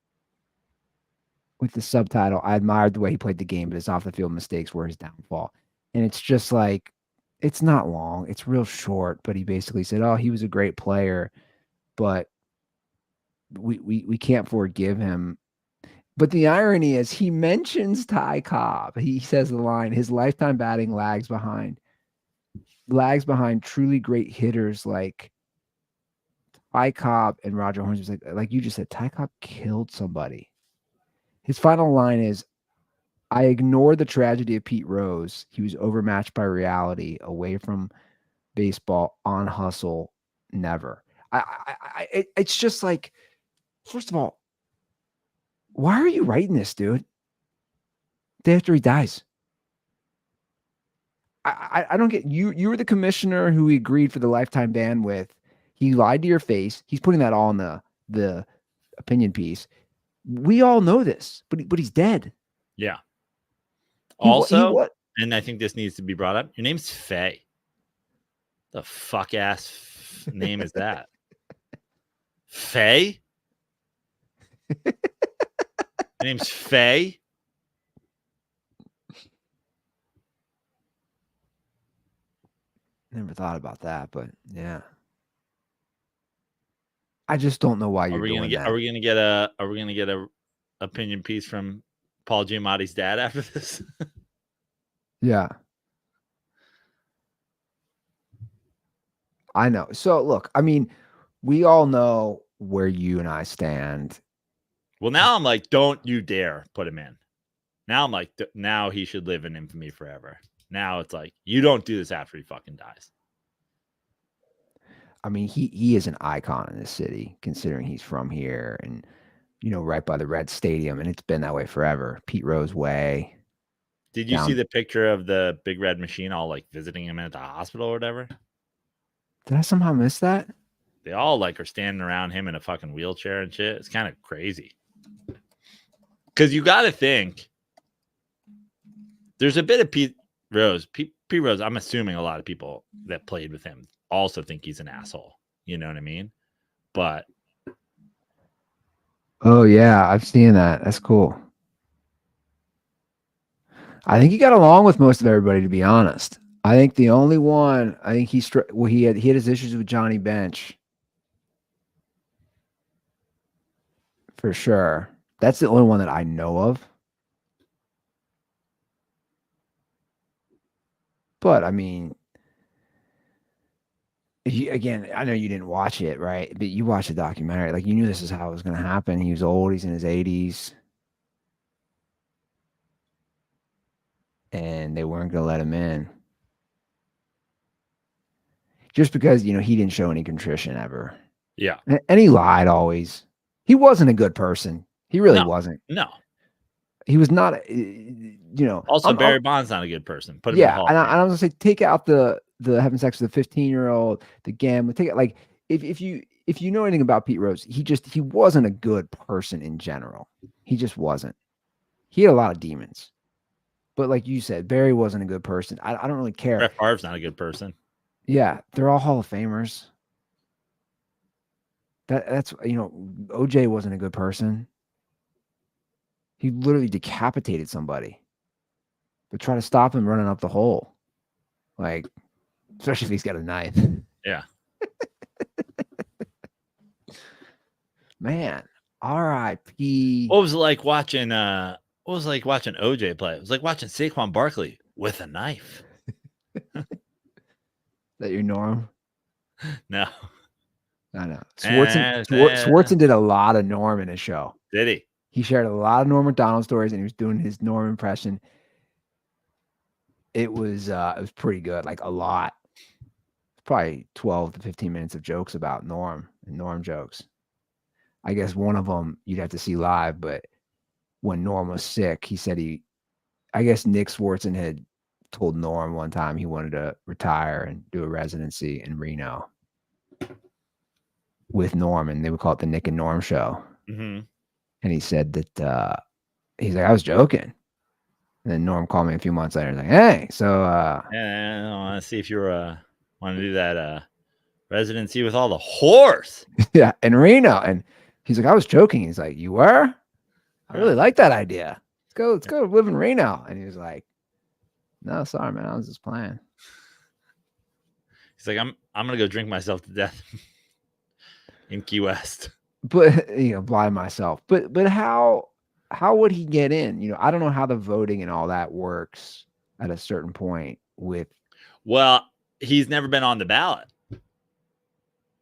with the subtitle, I admired the way he played the game, but his off the field mistakes were his downfall. And it's just like, it's not long. It's real short, but he basically said, oh, he was a great player, but we can't forgive him. But the irony is he mentions Ty Cobb. He says the line, his lifetime batting lags behind truly great hitters like Ty Cobb and Roger Hornsby. Like you just said, Ty Cobb killed somebody. His final line is, I ignore the tragedy of Pete Rose. He was overmatched by reality, away from baseball, on hustle, never. It's just like, first of all, why are you writing this, dude? Day after he dies. I don't get you. You were the commissioner who he agreed for the lifetime ban with. He lied to your face. He's putting that all in the opinion piece. We all know this, but he's dead. Yeah. Also, and I think this needs to be brought up. Your name's Faye. The fuck ass name is that? Faye? Your name's Faye? Never thought about that, but yeah. I just don't know why you're doing that. Are we gonna get a opinion piece from Paul Giamatti's dad after this? Yeah. I know. So look, I mean, we all know where you and I stand. Well, now I'm like, don't you dare put him in. Now I'm like, now he should live in infamy forever. Now it's like, you don't do this after he fucking dies. I mean, he is an icon in this city, considering he's from here and, right by the Red Stadium, and it's been that way forever. Pete Rose Way. Did you see the picture of the Big Red Machine all like visiting him at the hospital or whatever? Did I somehow miss that? They all like are standing around him in a fucking wheelchair and shit. It's kind of crazy. Because you got to think there's a bit of Pete Rose. Pete Rose, I'm assuming a lot of people that played with him also think he's an asshole. You know what I mean? But oh yeah, I've seen that. That's cool. I think he got along with most of everybody, to be honest. I think the only one, I think he had his issues with Johnny Bench. For sure. That's the only one that I know of. But I mean, again, I know you didn't watch it, right? But you watched the documentary. Like, you knew this is how it was going to happen. He was old. He's in his 80s. And they weren't going to let him in. Just because, he didn't show any contrition ever. Yeah. And he lied always. He wasn't a good person. He really wasn't. No. He was not, Also, Barry Bonds not a good person. Put him yeah, in the and I was going to say, take out the having sex with a 15-year-old, the gambling. Take it, like, if you know anything about Pete Rose, he wasn't a good person in general. He just wasn't. He had a lot of demons. But like you said, Barry wasn't a good person. I don't really care. Brett Favre's not a good person. Yeah, they're all Hall of Famers. That's OJ wasn't a good person. He literally decapitated somebody. But try to stop him running up the hole. Like, especially if he's got a knife. Yeah. Man, R.I.P. What was it like watching OJ play? It was like watching Saquon Barkley with a knife. That your norm? No. I know. Swartzen did a lot of Norm in his show. Did he? He shared a lot of Norm Macdonald stories, and he was doing his Norm impression. It was pretty good, like a lot. probably 12 to 15 minutes of jokes about Norm and Norm jokes. I guess one of them you'd have to see live, but when Norm was sick, he said I guess Nick Swartzen had told Norm one time he wanted to retire and do a residency in Reno with Norm, and they would call it the Nick and Norm Show. Mm-hmm. And he said that he's like, I was joking. And then Norm called me a few months later and was like, hey, so Yeah, I want to see if you want to do that residency with all the whores. yeah, in Reno. And he's like, I was joking. He's like, you were? I really like that idea. Let's go live in Reno. And he was like, no, sorry, man. I was just playing. He's like, I'm gonna go drink myself to death in Key West. But blind myself. But how would he get in? I don't know how the voting and all that works at a certain point with. Well, he's never been on the ballot.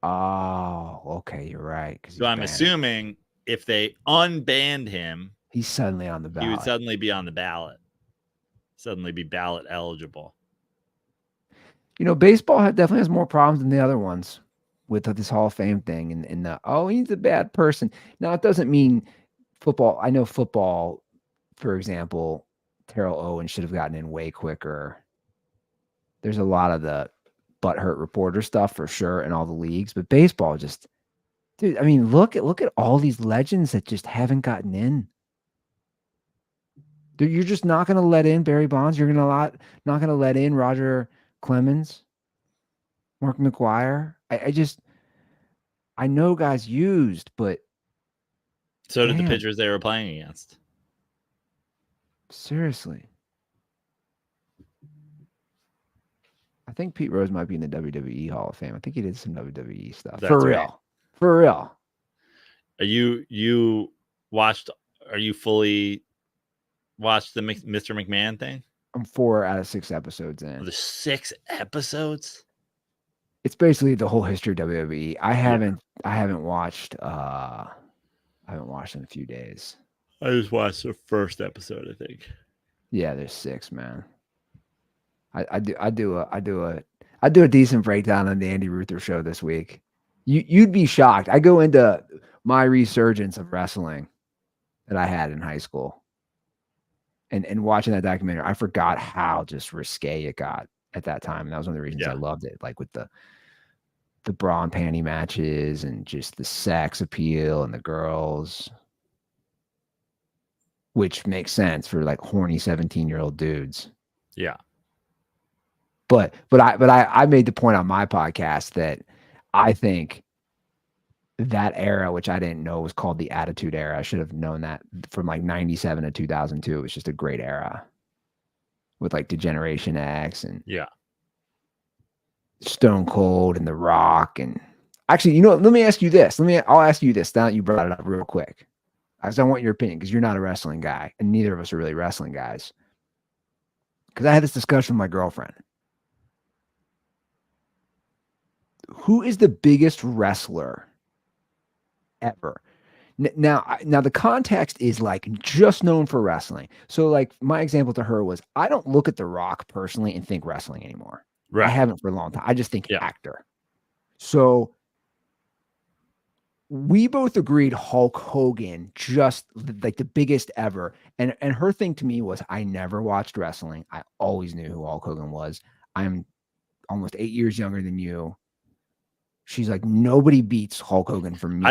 Oh, okay, you're right. So I'm assuming if they unbanned him, he's suddenly on the ballot. He would suddenly be on the ballot. Suddenly be ballot eligible. Baseball definitely has more problems than the other ones with this Hall of Fame thing and he's a bad person. Now, it doesn't mean football. I know football, for example, Terrell Owens should have gotten in way quicker. There's a lot of the butthurt reporter stuff for sure in all the leagues, but baseball just, dude, I mean, look at all these legends that just haven't gotten in. Dude, you're just not going to let in Barry Bonds. You're not going to let in Roger Clemens, Mark McGwire. I know guys used, but so did the pitchers they were playing against. Seriously. I think Pete Rose might be in the WWE Hall of Fame. I think he did some WWE stuff. That's For real. right. For real. Are you fully watched the Mr. McMahon thing? I'm 4 out of 6 episodes in. The 6 episodes? It's basically the whole history of WWE. I haven't watched in a few days. I just watched the first episode, I think. Yeah, there's 6, man. I do a decent breakdown on the Andy Ruther show this week. You'd be shocked. I go into my resurgence of wrestling that I had in high school. And watching that documentary, I forgot how just risque it got at that time. And that was one of the reasons I loved it. Like with the bra and panty matches and just the sex appeal and the girls, which makes sense for like horny 17-year-old dudes. Yeah. But I made the point on my podcast that I think that era, which I didn't know was called the Attitude Era. I should have known that from like 97 to 2002. It was just a great era with like Degeneration X and Stone Cold and The Rock. And actually, let me ask you this. I'll ask you this now that you brought it up real quick. I want your opinion because you're not a wrestling guy and neither of us are really wrestling guys. Because I had this discussion with my girlfriend. Who is the biggest wrestler ever? Now the context is like just known for wrestling. So like my example to her was, I don't look at The Rock personally and think wrestling anymore. Right. I haven't for a long time. I just think actor. So we both agreed Hulk Hogan, just like the biggest ever. And her thing to me was, I never watched wrestling. I always knew who Hulk Hogan was. I'm almost 8 years younger than you. She's like, nobody beats Hulk Hogan for me.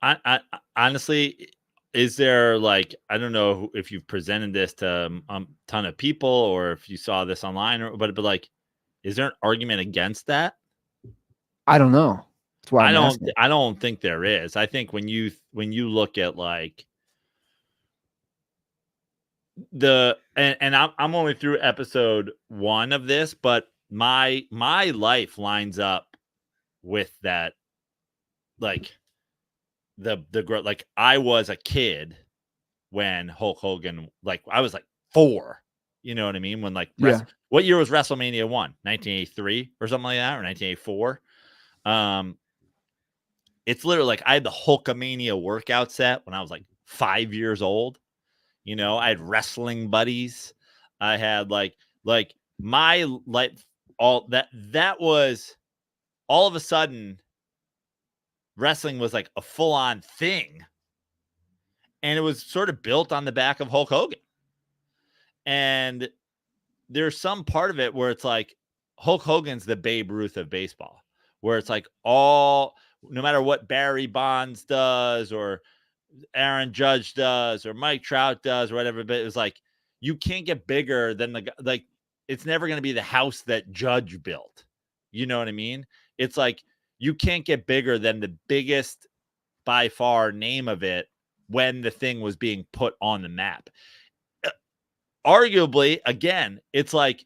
I honestly, is there like, I don't know if you've presented this to a ton of people or if you saw this online, but like, is there an argument against that? I don't know. That's why I don't think there is. I think when you look at like and I'm only through episode 1 of this, but my life lines up with that, like the growth. Like I was a kid when Hulk Hogan, like I was like 4, you know what I mean? When like, what year was WrestleMania 1? 1983 or something like that, or 1984. It's literally like I had the Hulkamania workout set when I was like 5 years old. I had wrestling buddies. I had like my life, all that was all of a sudden wrestling was like a full-on thing. And it was sort of built on the back of Hulk Hogan. And there's some part of it where it's like Hulk Hogan's the Babe Ruth of baseball, where it's like no matter what Barry Bonds does or Aaron Judge does or Mike Trout does or whatever, but it was like, you can't get bigger than like, it's never going to be the house that Judge built. You know what I mean? It's like, you can't get bigger than the biggest by far name of it when the thing was being put on the map. Arguably, again, it's like,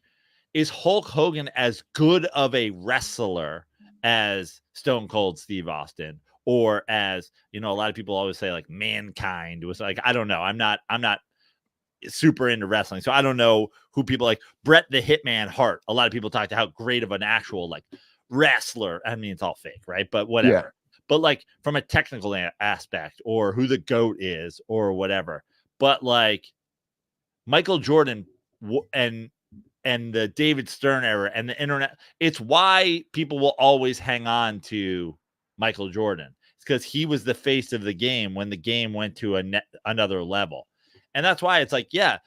is Hulk Hogan as good of a wrestler as Stone Cold Steve Austin, or as, a lot of people always say like Mankind was like, I don't know. I'm not super into wrestling, so I don't know who people like. Bret the Hitman Hart. A lot of people talk to how great of an actual like wrestler. I mean, it's all fake, right? But whatever. Yeah. But like from a technical aspect, or who the GOAT is, or whatever. But like Michael Jordan and the David Stern era and the internet, it's why people will always hang on to Michael Jordan. It's because he was the face of the game when the game went to another level. And that's why it's like, yeah,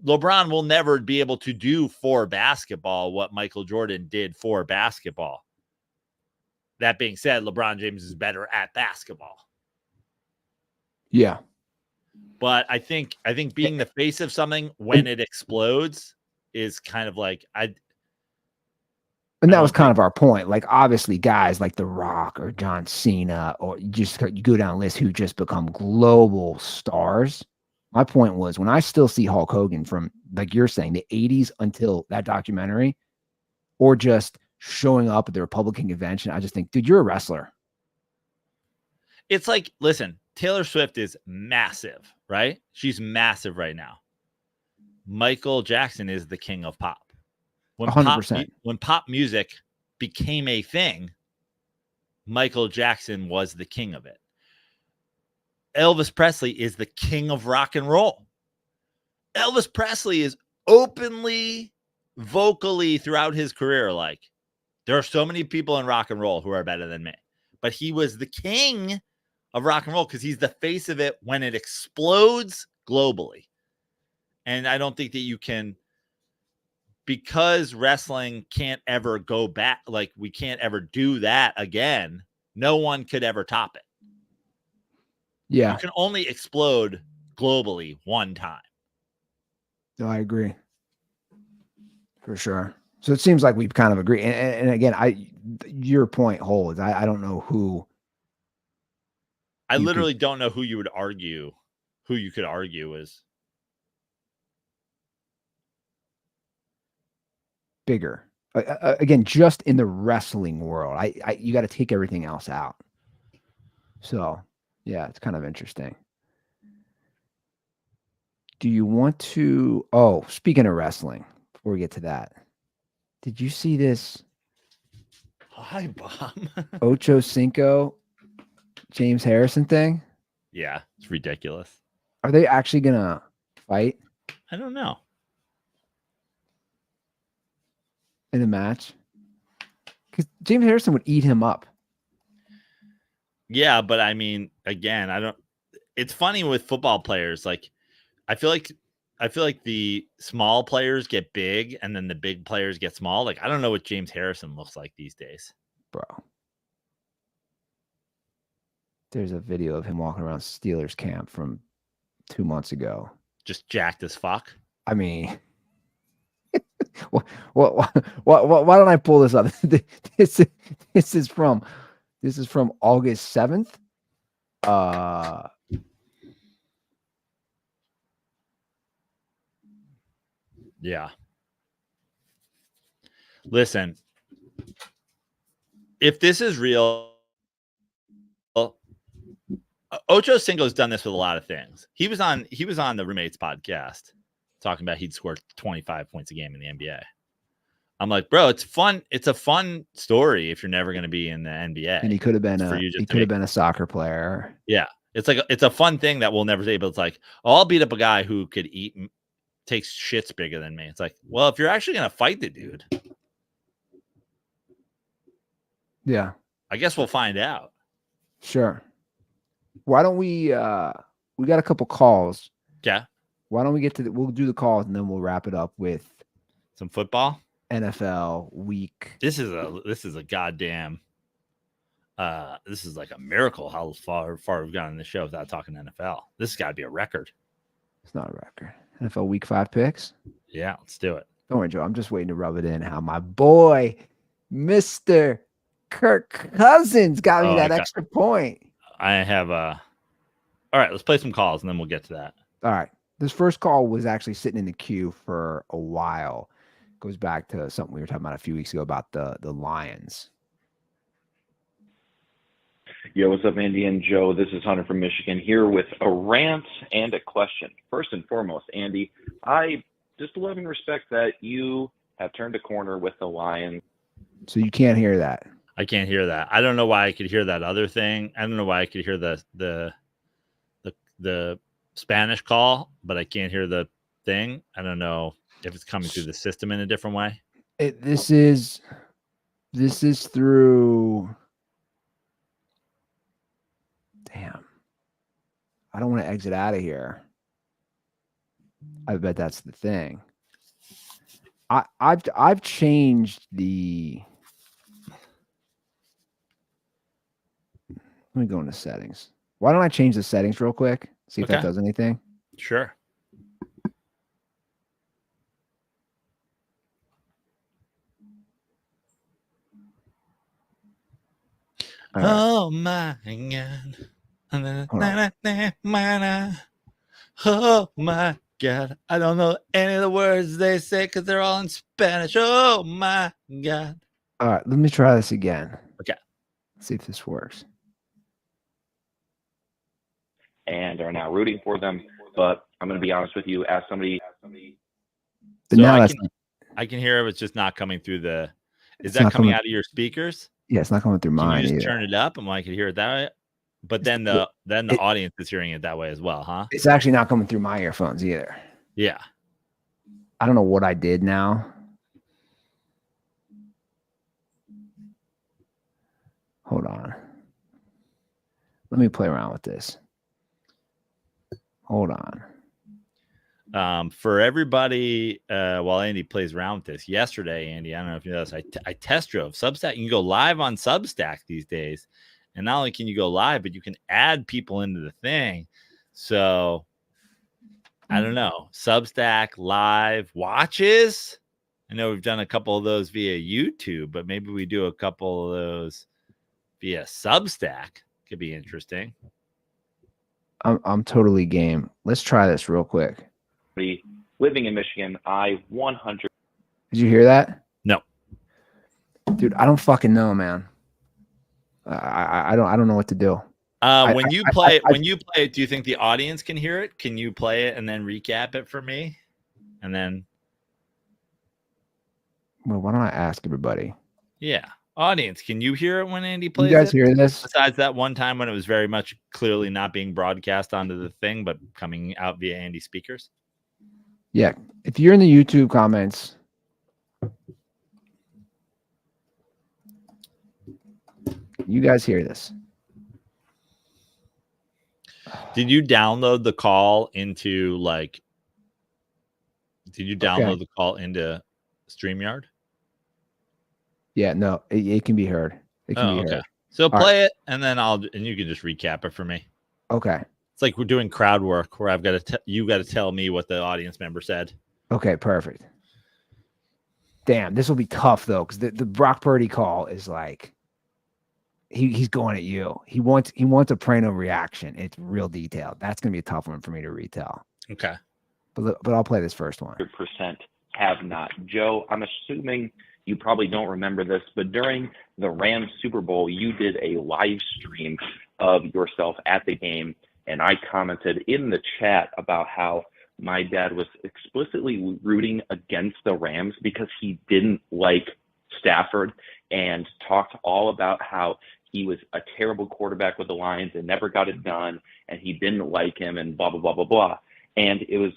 LeBron will never be able to do for basketball what Michael Jordan did for basketball. That being said, LeBron James is better at basketball. Yeah. But I think being the face of something when it explodes is kind of like, and that was kind of our point. Like, obviously guys like The Rock or John Cena, or you go down a list who just become global stars. My point was, when I still see Hulk Hogan from, like you're saying, the 80s until that documentary, or just showing up at the Republican convention, I just think, dude, you're a wrestler. It's like, listen, Taylor Swift is massive, right? She's massive right now. Michael Jackson is the king of pop. When 100%. When pop music became a thing, Michael Jackson was the king of it. Elvis Presley is the king of rock and roll. Elvis Presley is openly, vocally throughout his career like, there are so many people in rock and roll who are better than me. But he was the king of rock and roll because he's the face of it when it explodes globally. And I don't think that you can, because wrestling can't ever go back, like we can't ever do that again. No one could ever top it. Yeah. You can only explode globally one time. No, I agree. For sure. So it seems like we've kind of agreed. And again, your point holds. I don't know who. I literally don't know who you could argue is bigger. Again, just in the wrestling world, you got to take everything else out. So yeah, it's kind of interesting. Do you want to? Oh, speaking of wrestling, before we get to that, did you see this? Hi, Bob. Ocho Cinco, James Harrison thing? Yeah, it's ridiculous. Are they actually gonna fight? I don't know. In a match? Because James Harrison would eat him up. Yeah, but I mean, again, it's funny with football players. Like, I feel like the small players get big and then the big players get small. Like, I don't know what James Harrison looks like these days. Bro. There's a video of him walking around Steelers camp from 2 months ago. Just jacked as fuck. I mean, why don't I pull this up? This is from August 7th. Yeah. Listen, if this is real, Ocho Cinco's done this with a lot of things. He was on the Roommates podcast talking about he'd score 25 points a game in the NBA. I'm like, bro, it's fun. It's a fun story if you're never going to be in the NBA. And he could have been a soccer player. Yeah. It's a fun thing that we'll never say, but it's like, oh, I'll beat up a guy who could takes shits bigger than me. It's like, well, if you're actually going to fight the dude. Yeah, I guess we'll find out. sure. Why don't we got a couple calls. Yeah. Why don't we get to we'll do the calls and then we'll wrap it up with Some football. NFL week. This is a goddamn this is like a miracle how far we've gotten in the show without talking NFL. This has got to be a record. It's not a record. NFL week 5 picks. Yeah, let's do it. Don't worry, Joe. I'm just waiting to rub it in how my boy, Mr. Kirk Cousins, got me that extra point. I have all right, let's play some calls and then we'll get to that. All right. This first call was actually sitting in the queue for a while. Goes back to something we were talking about a few weeks ago about the Lions. Yo, what's up, Andy and Joe? This is Hunter from Michigan here with a rant and a question. First and foremost, Andy, I just love and respect that you have turned a corner with the Lions. So you can't hear that. I can't hear that. I don't know why I could hear that other thing. I don't know why I could hear the Spanish call, but I can't hear the thing. I don't know if it's coming through the system in a different way. This is through. Damn. I don't want to exit out of here. I bet that's the thing. I've changed the. Let me go into settings. Why don't I change the settings real quick? See if that does anything. Sure. Right. Oh my God. Oh my God. I don't know any of the words they say because they're all in Spanish. Oh my God. All right, let me try this again. Okay. Let's see if this works. And are now rooting for them. But I'm going to be honest with you, as somebody. So now I can hear it. It's just not coming through the. Is that coming out of your speakers? Yeah, it's not coming through mine. Can you just turn it up and I could hear it that way? But then the audience is hearing it that way as well, huh? It's actually not coming through my earphones either. Yeah. I don't know what I did now. Hold on. Let me play around with this. Hold on. For everybody, while Andy plays around with this, yesterday, Andy, I don't know if you know this, I test drove Substack. You can go live on Substack these days. And not only can you go live, but you can add people into the thing. So, I don't know. Substack live watches. I know we've done a couple of those via YouTube, but maybe we do a couple of those via Substack. Could be interesting. I'm totally game. Let's try this real quick. Living in Michigan, I 100. Did you hear that? No. Dude, I don't fucking know, man. I don't know what to do. When you play it, do you think the audience can hear it? Can you play it and then recap it for me? And then well, why don't I ask everybody? Yeah. Audience, can you hear it when Andy plays it? You guys hear this? Besides that one time when it was very much clearly not being broadcast onto the thing, but coming out via Andy's speakers? Yeah. If you're in the YouTube comments, you guys hear this? Did you download the call into the call into StreamYard? Yeah, no, it can be heard. It can be heard. So play it, and then you can just recap it for me. Okay. It's like we're doing crowd work where I've got to you got to tell me what the audience member said. Okay, perfect. Damn, this will be tough though, because the Brock Purdy call is like he's going at you. He wants a Prano reaction. It's real detailed. That's gonna be a tough one for me to retell. Okay. But I'll play this first one. 100% have not. Joe, I'm assuming you probably don't remember this, but during the Rams Super Bowl, you did a live stream of yourself at the game, and I commented in the chat about how my dad was explicitly rooting against the Rams because he didn't like Stafford and talked all about how he was a terrible quarterback with the Lions and never got it done, and he didn't like him and blah, blah, blah, blah, blah. And it was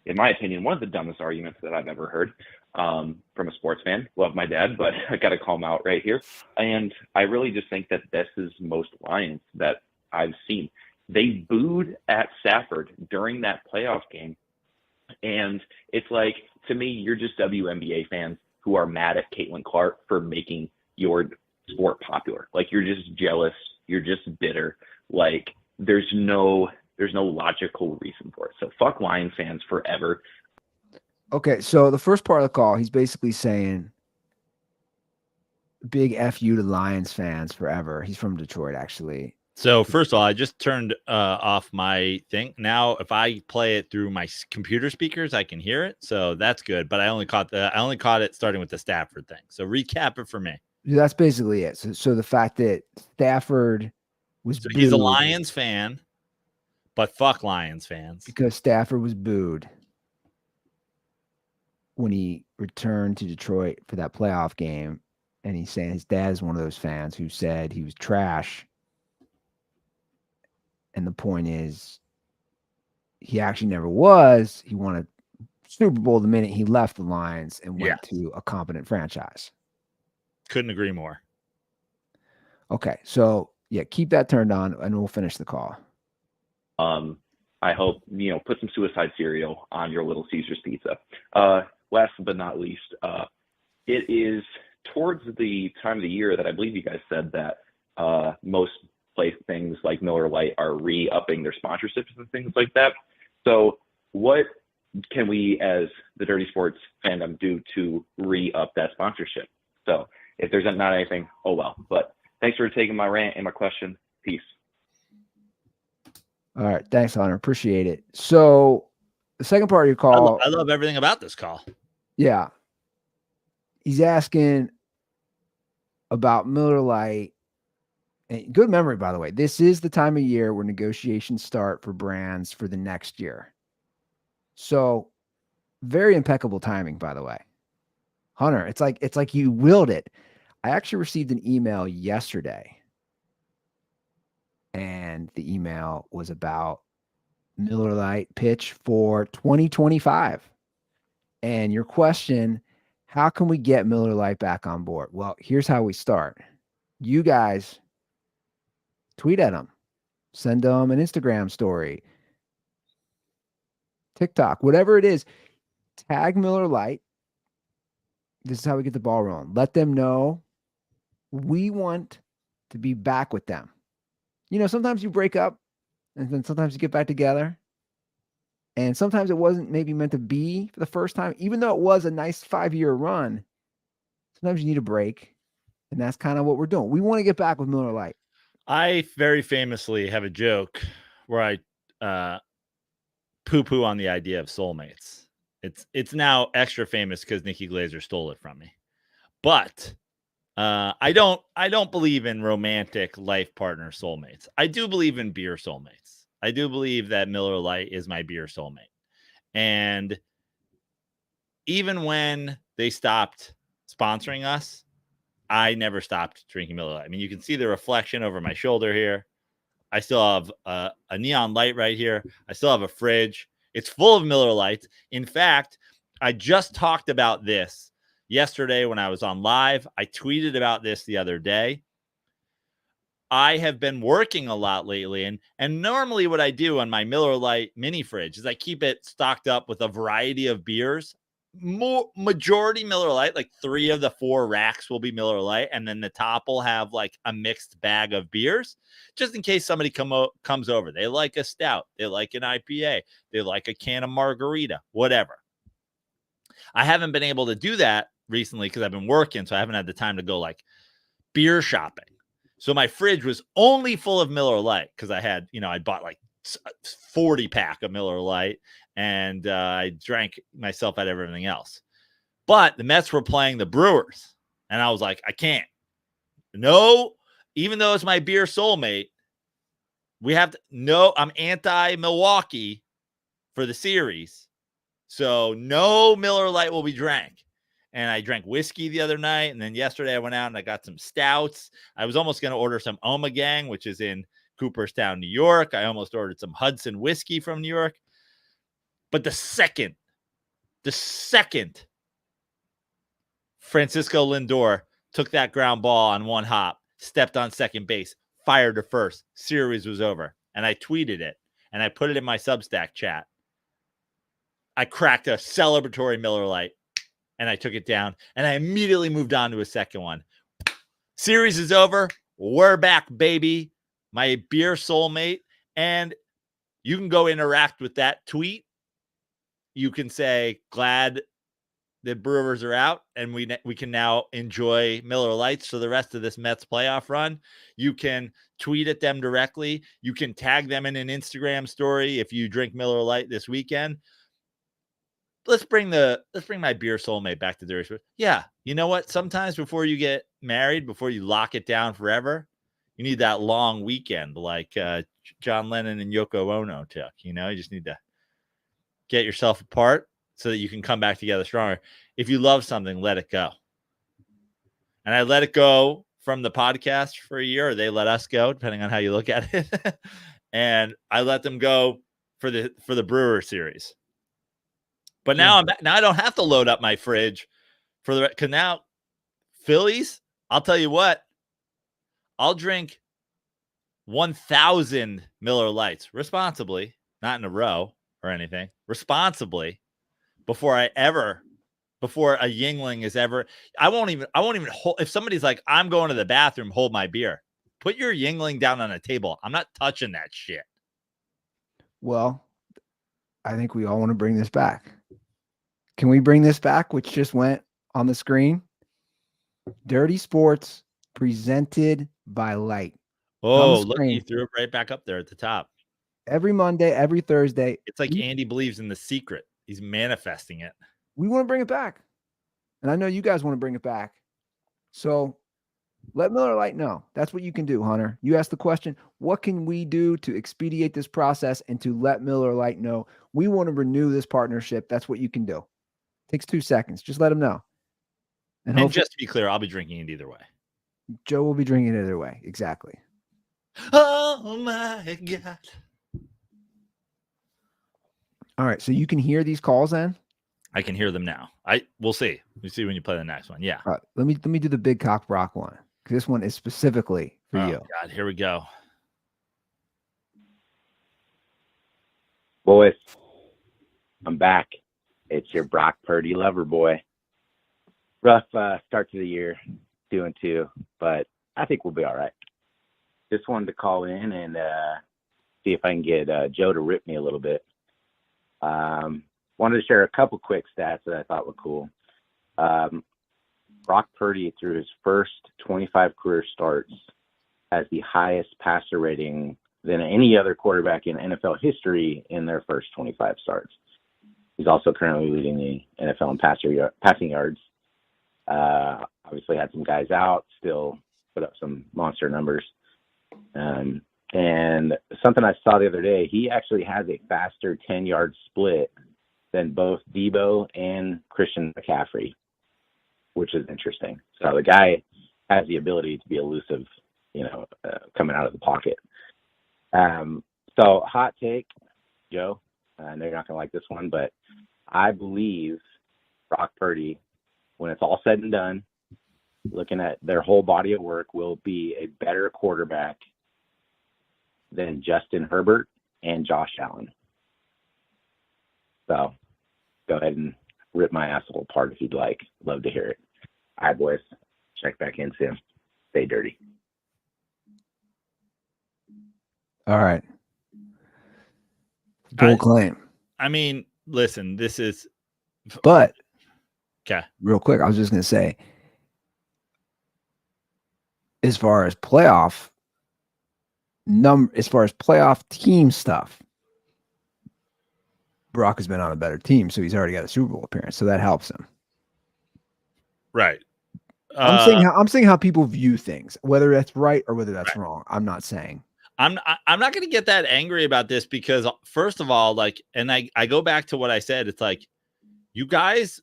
in my opinion, one of the dumbest arguments that I've ever heard from a sports fan. Love my dad, but I got to call him out right here. And I really just think that this is most Lions that I've seen. They booed at Stafford during that playoff game. And it's like, to me, you're just WNBA fans who are mad at Caitlin Clark for making your sport popular. Like, you're just jealous. You're just bitter. Like, there's no logical reason for it. So fuck Lions fans forever. Okay, so the first part of the call, he's basically saying big F you to Lions fans forever. He's from Detroit, actually. So first of all, I just turned off my thing. Now, if I play it through my computer speakers, I can hear it. So that's good. But I only caught it starting with the Stafford thing. So recap it for me. That's basically it. So the fact that Stafford was So he's a booed Lions fan, but fuck Lions fans. because Stafford was booed when he returned to Detroit for that playoff game. And he's saying his dad is one of those fans who said he was trash. And the point is, he actually never was. He won a Super Bowl the minute he left the Lions and went to a competent franchise. Couldn't agree more. Okay, so yeah, keep that turned on, and we'll finish the call. I hope, put some suicide cereal on your Little Caesars pizza. Last but not least, it is towards the time of the year that I believe you guys said that most things like Miller Lite are re-upping their sponsorships and things like that. So what can we as the Dirty Sports fandom do to re-up that sponsorship? So if there's not anything, oh well. But thanks for taking my rant and my question. Peace. All right, thanks, Hunter. Appreciate it. So the second part of your call, I love everything about this call. yeah, he's asking about Miller Lite. And good memory, by the way. This is the time of year where negotiations start for brands for the next year. So very impeccable timing, by the way. Hunter, it's like you willed it. I actually received an email yesterday. And the email was about Miller Lite pitch for 2025. And your question, how can we get Miller Lite back on board? Well, here's how we start. You guys tweet at them, send them an Instagram story, TikTok, whatever it is, tag Miller Lite. This is how we get the ball rolling. Let them know we want to be back with them. Sometimes you break up and then sometimes you get back together. And sometimes it wasn't maybe meant to be for the first time, even though it was a nice 5-year run. Sometimes you need a break. And that's kind of what we're doing. We want to get back with Miller Lite. I very famously have a joke where I poo-poo on the idea of soulmates. It's now extra famous because Nikki Glaser stole it from me. But I don't believe in romantic life partner soulmates. I do believe in beer soulmates. I do believe that Miller Lite is my beer soulmate. And even when they stopped sponsoring us, I never stopped drinking Miller Lite. I mean, you can see the reflection over my shoulder here. I still have a neon light right here. I still have a fridge. It's full of Miller Lites. In fact, I just talked about this yesterday when I was on live. I tweeted about this the other day. I have been working a lot lately, and normally what I do on my Miller Lite mini fridge is I keep it stocked up with a variety of beers. Majority Miller Lite, like 3 of the 4 racks will be Miller Lite, and then the top will have like a mixed bag of beers, just in case somebody comes over. They like a stout, they like an IPA, they like a can of margarita, whatever. I haven't been able to do that recently because I've been working, so I haven't had the time to go like beer shopping. So my fridge was only full of Miller Lite because I bought like 40 pack of Miller Lite, and I drank myself out of everything else. But the Mets were playing the Brewers, and I was like, I can't. No, even though it's my beer soulmate, I'm anti-Milwaukee for the series. So no Miller Lite will be drank. And I drank whiskey the other night. And then yesterday I went out and I got some stouts. I was almost going to order some Omegang, which is in Cooperstown, New York. I almost ordered some Hudson whiskey from New York. But the second Francisco Lindor took that ground ball on one hop, stepped on second base, fired to first, series was over. And I tweeted it and I put it in my Substack chat. I cracked a celebratory Miller Lite and I took it down and I immediately moved on to a second one. Series is over. We're back, baby. My beer soulmate. And you can go interact with that tweet. You can say, glad the Brewers are out and we can now enjoy Miller Lights for the rest of this Mets playoff run. You can tweet at them directly. You can tag them in an Instagram story if you drink Miller Lite this weekend. Let's bring my beer soulmate back to Dirty Sports. Yeah, you know what? Sometimes before you get married, before you lock it down forever, you need that long weekend like John Lennon and Yoko Ono took. You know, you just need to get yourself apart so that you can come back together stronger. If you love something, let it go. And I let it go from the podcast for a year, or they let us go, depending on how you look at it. And I let them go for the Brewer series. But now I don't have to load up my fridge for the because now Phillies, I'll tell you what, I'll drink 1,000 Miller Lights responsibly, not in a row or anything, responsibly before a Yingling is ever. I won't even hold. If somebody's like, I'm going to the bathroom, hold my beer. Put your Yingling down on a table. I'm not touching that shit. Well, I think we all want to bring this back. Can we bring this back, which just went on the screen? Dirty Sports presented by Light. Oh, look, he threw it right back up there at the top. Every Monday, every Thursday. It's like Andy believes in the secret. He's manifesting it. We want to bring it back. And I know you guys want to bring it back. So let Miller Lite know. That's what you can do, Hunter. You asked the question, what can we do to expedite this process and to let Miller Lite know we want to renew this partnership? That's what you can do. Takes 2 seconds. Just let them know. And just to be clear, I'll be drinking it either way. Joe will be drinking it either way. Exactly. Oh, my God. All right. So you can hear these calls then? I can hear them now. We'll see. We'll see when you play the next one. Yeah. All right. Let me do the Big Cock Brock one, because this one is specifically for you. God, here we go. Boys, I'm back. It's your Brock Purdy lover boy. Rough start to the year, 2-2, but I think we'll be all right. Just wanted to call in and see if I can get Joe to rip me a little bit. Wanted to share a couple quick stats that I thought were cool. Brock Purdy, through his first 25 career starts, has the highest passer rating than any other quarterback in NFL history in their first 25 starts. He's also currently leading the NFL in passing yards. Obviously had some guys out, still put up some monster numbers. And something I saw the other day, he actually has a faster 10-yard split than both Debo and Christian McCaffrey, which is interesting. So the guy has the ability to be elusive, coming out of the pocket. So hot take, Joe. I know you're not going to like this one, but I believe Brock Purdy, when it's all said and done, looking at their whole body of work, will be a better quarterback than Justin Herbert and Josh Allen. So go ahead and rip my asshole apart if you'd like. Love to hear it. All right, boys. Check back in soon. Stay dirty. All right. Bold claim. I mean, listen, this is. But okay, real quick, I was just going to say, as far as playoff team stuff, Brock has been on a better team, so he's already got a Super Bowl appearance, so that helps him. Right. I'm saying how people view things, whether that's right or whether that's wrong. I'm not saying. I'm not going to get that angry about this because, first of all, and I go back to what I said. It's like, you guys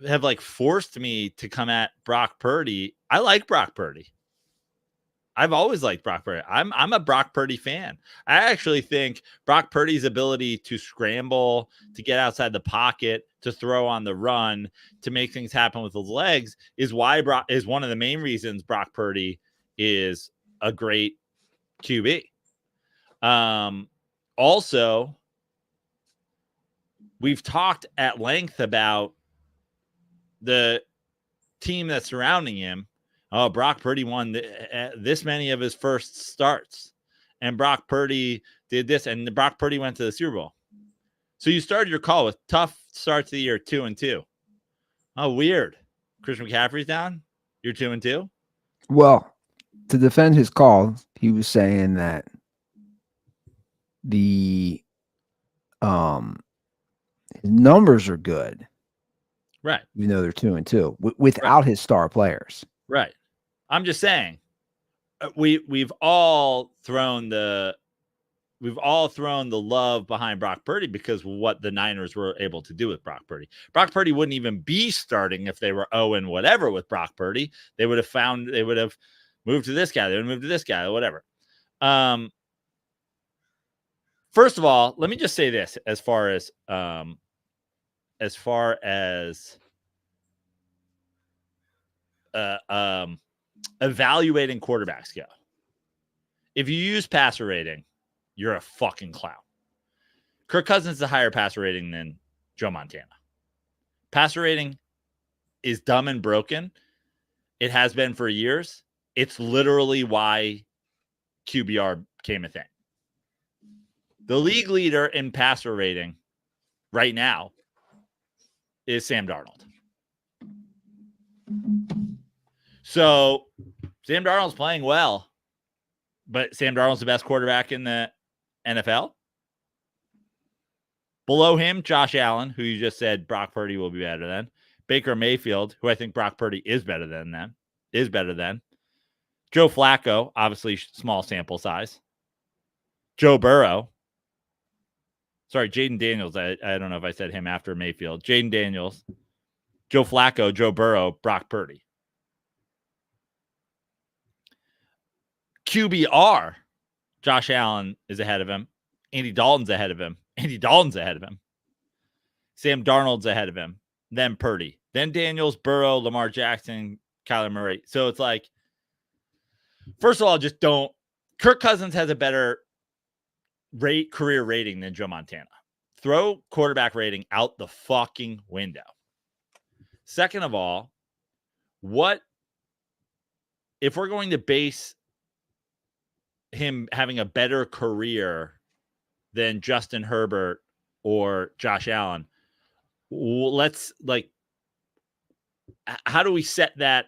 have forced me to come at Brock Purdy. I like Brock Purdy. I've always liked Brock Purdy. I'm a Brock Purdy fan. I actually think Brock Purdy's ability to scramble, to get outside the pocket, to throw on the run, to make things happen with his legs is one of the main reasons Brock Purdy is a great QB. Also, we've talked at length about the team that's surrounding him. Oh, Brock Purdy won this many of his first starts, and Brock Purdy did this, and Brock Purdy went to the Super Bowl. So you started your call with tough starts of the year, 2-2. Oh, weird. Christian McCaffrey's down. You're 2-2. Well, to defend his call, he was saying that the his numbers are good, Right? even though they're 2-2 without his star players. Right. I'm just saying, we've all thrown the love behind Brock Purdy because of what the Niners were able to do with Brock Purdy. Brock Purdy wouldn't even be starting if they were 0 and whatever with Brock Purdy. They would have moved to this guy. They would move to this guy, or whatever. First of all, let me just say this as far as evaluating quarterbacks go. If you use passer rating, you're a fucking clown. Kirk Cousins is a higher passer rating than Joe Montana. Passer rating is dumb and broken. It has been for years. It's literally why QBR became a thing. The league leader in passer rating right now is Sam Darnold. So Sam Darnold's playing well, but Sam Darnold's the best quarterback in the NFL. Below him, Josh Allen, who you just said Brock Purdy will be better than. Baker Mayfield, who I think Brock Purdy is better than. Joe Flacco, obviously small sample size. Joe Burrow. Sorry, Jaden Daniels. I don't know if I said him after Mayfield. Jaden Daniels, Joe Flacco, Joe Burrow, Brock Purdy. QBR, Josh Allen is ahead of him. Andy Dalton's ahead of him. Sam Darnold's ahead of him. Then Purdy. Then Daniels, Burrow, Lamar Jackson, Kyler Murray. So it's like, first of all, just don't. Kirk Cousins has a better career rating than Joe Montana. Throw quarterback rating out the fucking window. Second of all, if we're going to base him having a better career than Justin Herbert or Josh Allen, how do we set that?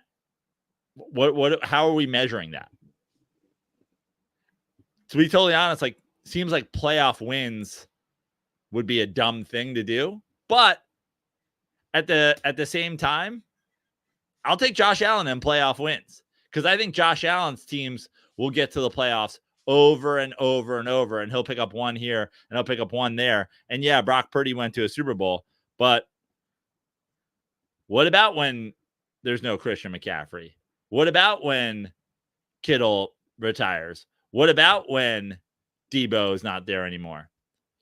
How are we measuring that? To be totally honest, seems like playoff wins would be a dumb thing to do, but at the same time, I'll take Josh Allen in playoff wins because I think Josh Allen's teams will get to the playoffs over and over and over, and he'll pick up one here and he'll pick up one there. And yeah, Brock Purdy went to a Super Bowl, but what about when there's no Christian McCaffrey? What about when Kittle retires? What about when Debo is not there anymore?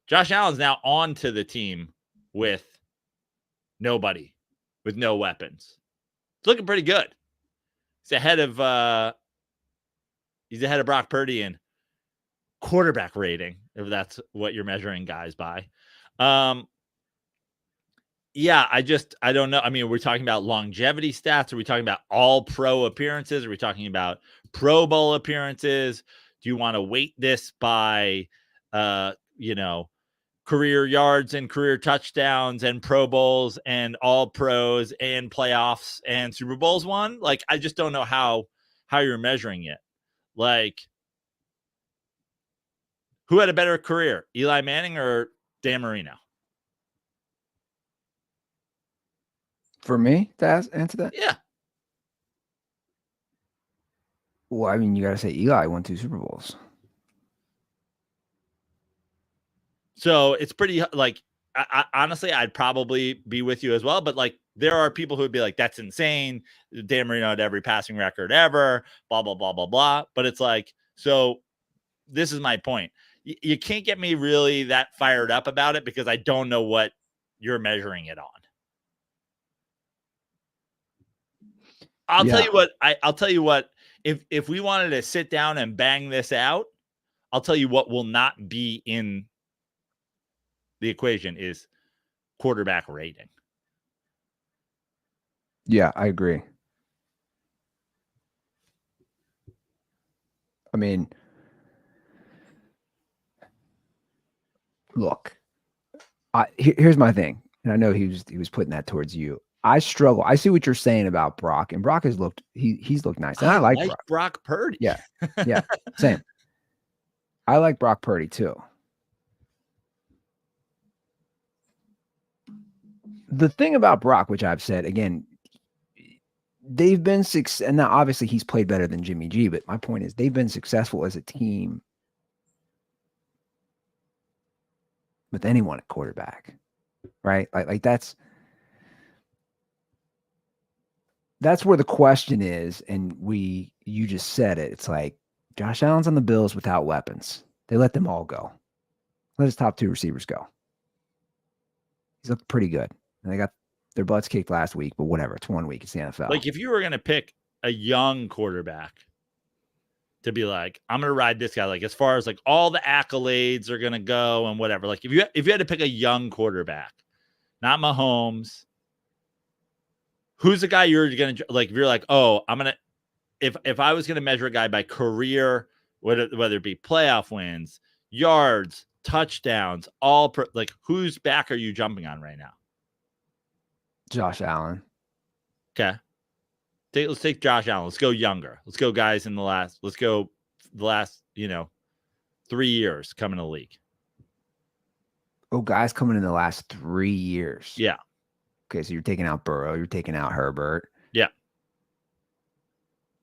Josh Allen's now on to the team with nobody, with no weapons. It's looking pretty good. He's ahead of Brock Purdy in quarterback rating, if that's what you're measuring guys by. Yeah, I don't know. I mean, are we talking about longevity stats? Are we talking about all pro appearances? Are we talking about Pro Bowl appearances? Do you want to weight this by, career yards and career touchdowns and Pro Bowls and all pros and playoffs and Super Bowls won? I just don't know how you're measuring it. Who had a better career, Eli Manning or Dan Marino? For me to answer that? Yeah. Well, I mean, you got to say Eli won 2 Super Bowls. So it's pretty I honestly, I'd probably be with you as well. But there are people who would be like, that's insane. Dan Marino had every passing record ever, blah, blah, blah, blah, blah. But it's like, so this is my point. You can't get me really that fired up about it because I don't know what you're measuring it on. I'll tell you what, if we wanted to sit down and bang this out, I'll tell you what will not be in the equation is quarterback rating. Yeah, I agree. I mean, look, here's my thing. And I know he was putting that towards you. I struggle. I see what you're saying about Brock, and Brock has looked he's looked nice. And I like Brock Purdy. Yeah. Yeah. Same. I like Brock Purdy too. The thing about Brock, which I've said again, they've been successful. And now obviously he's played better than Jimmy G, but my point is they've been successful as a team with anyone at quarterback. Right? Like that's where the question is, and you just said it. It's like Josh Allen's on the Bills without weapons. They let them all go. Let his top two receivers go. He's looked pretty good. And they got their butts kicked last week, but whatever. It's 1 week. It's the NFL. Like if you were going to pick a young quarterback to be like, I'm going to ride this guy, like as far as like all the accolades are going to go and whatever. Like if you had to pick a young quarterback, not Mahomes, who's the guy you're going to like? If you're like, oh, I'm going to, if I was going to measure a guy by career, whether it be playoff wins, yards, touchdowns, like whose back are you jumping on right now? Josh Allen. Okay. Let's take Josh Allen. Let's go younger. Let's go guys in the last 3 years coming to the league. Oh, guys coming in the last 3 years. Yeah. Okay, so you're taking out Burrow, you're taking out Herbert. Yeah.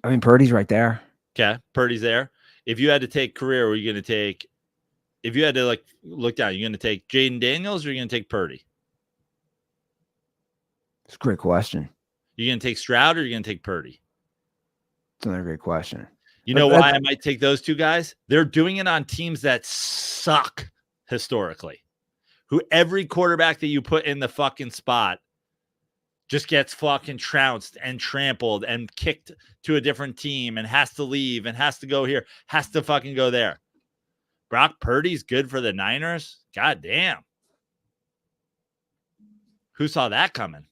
I mean, Purdy's right there. Okay, Purdy's there. If you had to take career, were you going to take, if you had to like look down, you're going to take Jaden Daniels or you're going to take Purdy? It's a great question. You're going to take Stroud or you're going to take Purdy? It's another great question. You know why I might take those two guys? They're doing it on teams that suck historically. Who every quarterback that you put in the fucking spot just gets fucking trounced and trampled and kicked to a different team and has to leave and has to go here, has to fucking go there. Brock Purdy's good for the Niners? God damn. Who saw that coming?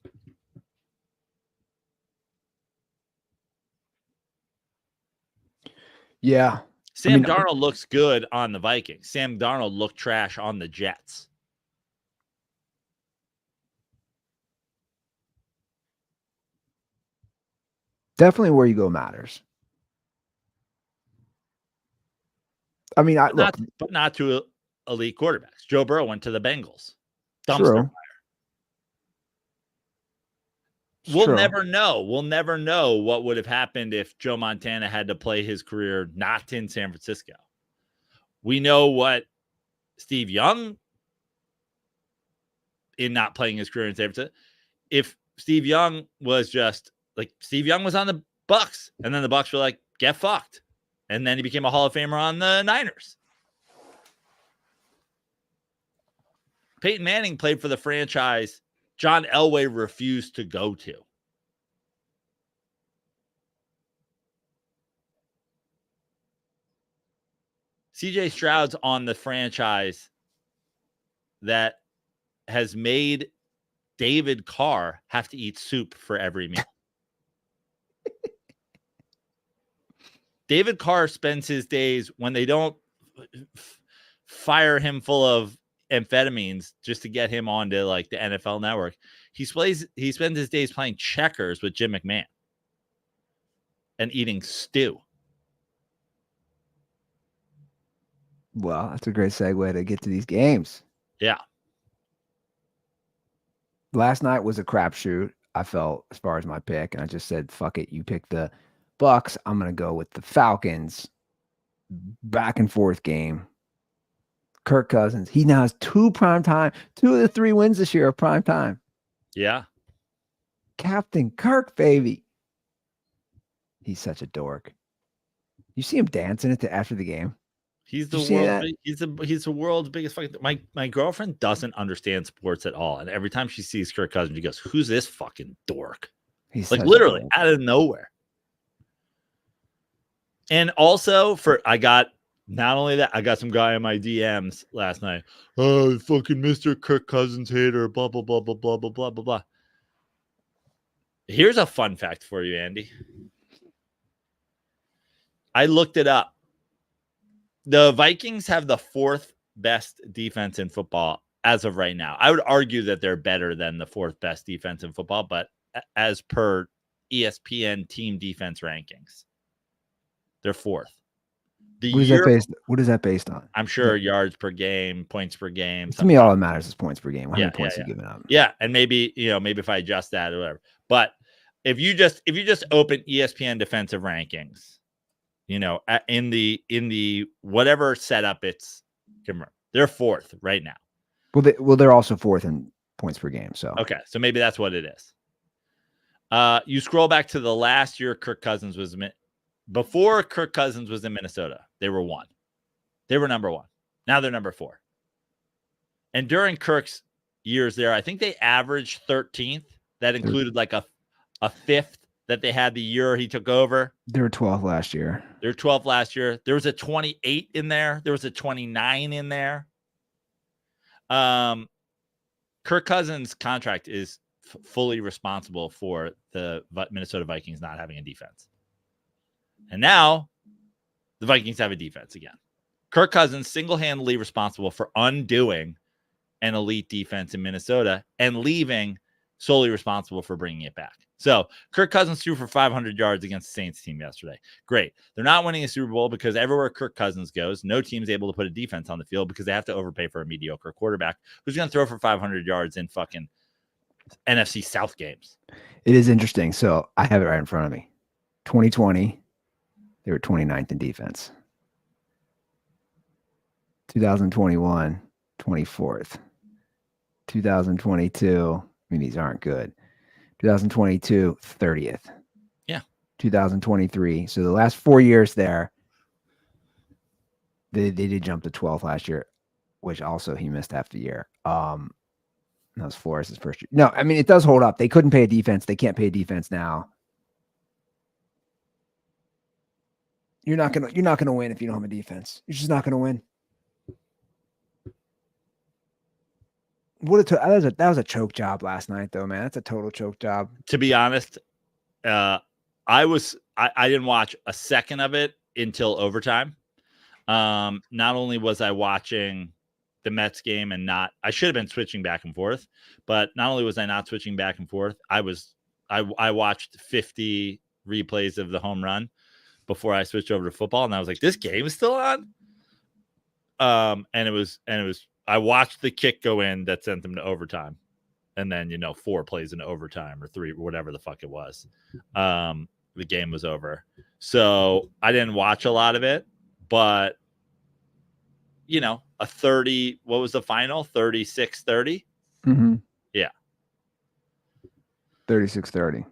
Yeah. Sam Darnold looks good on the Vikings. Sam Darnold looked trash on the Jets. Definitely where you go matters. I mean, but not to elite quarterbacks. Joe Burrow went to the Bengals. Dumpster fire. We'll never know. We'll never know what would have happened if Joe Montana had to play his career not in San Francisco. We know what Steve Young in not playing his career in San Francisco. If Steve Young was just like Steve Young was on the Bucs, and then the Bucs were like, get fucked. And then he became a Hall of Famer on the Niners. Peyton Manning played for the franchise John Elway refused to go to. CJ Stroud's on the franchise that has made David Carr have to eat soup for every meal. David Carr spends his days when they don't fire him full of amphetamines just to get him onto like the NFL Network. He spends his days playing checkers with Jim McMahon and eating stew. Well, that's a great segue to get to these games. Yeah. Last night was a crapshoot, I felt, as far as my pick, and I just said, fuck it, you pick the Bucks. I'm going to go with the Falcons. Back and forth game. Kirk Cousins. He now has 2 of the 3 wins this year are prime time. Yeah. Captain Kirk, baby. He's such a dork. You see him dancing after the game? He's Did the you see world. that? He's the world's biggest fucking. My girlfriend doesn't understand sports at all, and every time she sees Kirk Cousins, she goes, "Who's this fucking dork?" He's Like such a literally dork. out of nowhere. And also I got not only that, I got some guy in my DMs last night. Oh, fucking Mr. Kirk Cousins hater. Blah blah blah blah blah blah blah blah blah. Here's a fun fact for you, Andy. I looked it up. The Vikings have the 4th best defense in football as of right now. I would argue that they're better than the 4th best defense in football, but as per ESPN team defense rankings, they're 4th. What is that based on? I'm sure yards per game, points per game. To me, all that matters is points per game. How many points yeah. you giving up? Yeah, and maybe if I adjust that or whatever. But if you just open ESPN defensive rankings, in the whatever setup they're 4th right now. Well, they're also 4th in points per game. So okay, so maybe that's what it is. You scroll back to the last year Kirk Cousins was before Kirk Cousins was in Minnesota. They were 1. They were number 1. Now they're number 4. And during Kirk's years there, I think they averaged 13th. That included like a 5th that they had the year he took over. They were 12th last year. They were 12th last year. There was a 28 in there. There was a 29 in there. Kirk Cousins' contract is fully responsible for the Minnesota Vikings not having a defense. And now the Vikings have a defense again. Kirk Cousins single-handedly responsible for undoing an elite defense in Minnesota and leaving solely responsible for bringing it back. So Kirk Cousins threw for 500 yards against the Saints team yesterday. Great. They're not winning a Super Bowl because everywhere Kirk Cousins goes, no team's able to put a defense on the field because they have to overpay for a mediocre quarterback who's going to throw for 500 yards in fucking NFC South games. It is interesting. So I have it right in front of me. 2020, they were 29th in defense. 2021, 24th. 2022, these aren't good. 2022, 30th. Yeah. 2023. So the last 4 years there, they did jump to 12th last year, which also he missed half the year. That was Flores' first year. No, it does hold up. They couldn't pay a defense. They can't pay a defense now. You're not gonna win if you don't have a defense. You're just not gonna win. That was a choke job last night, though, man. That's a total choke job. To be honest, I didn't watch a second of it until overtime. Not only was I watching the Mets game and I should have been switching back and forth, but not only was I not switching back and forth, I watched 50 replays of the home run before I switched over to football, and I was like, this game is still on. And it was. I watched the kick go in that sent them to overtime, and then 4 plays into overtime or 3, whatever the fuck it was. The game was over, so I didn't watch a lot of it, but a 30. What was the final? 36-30. Mm-hmm. Yeah, 36-30.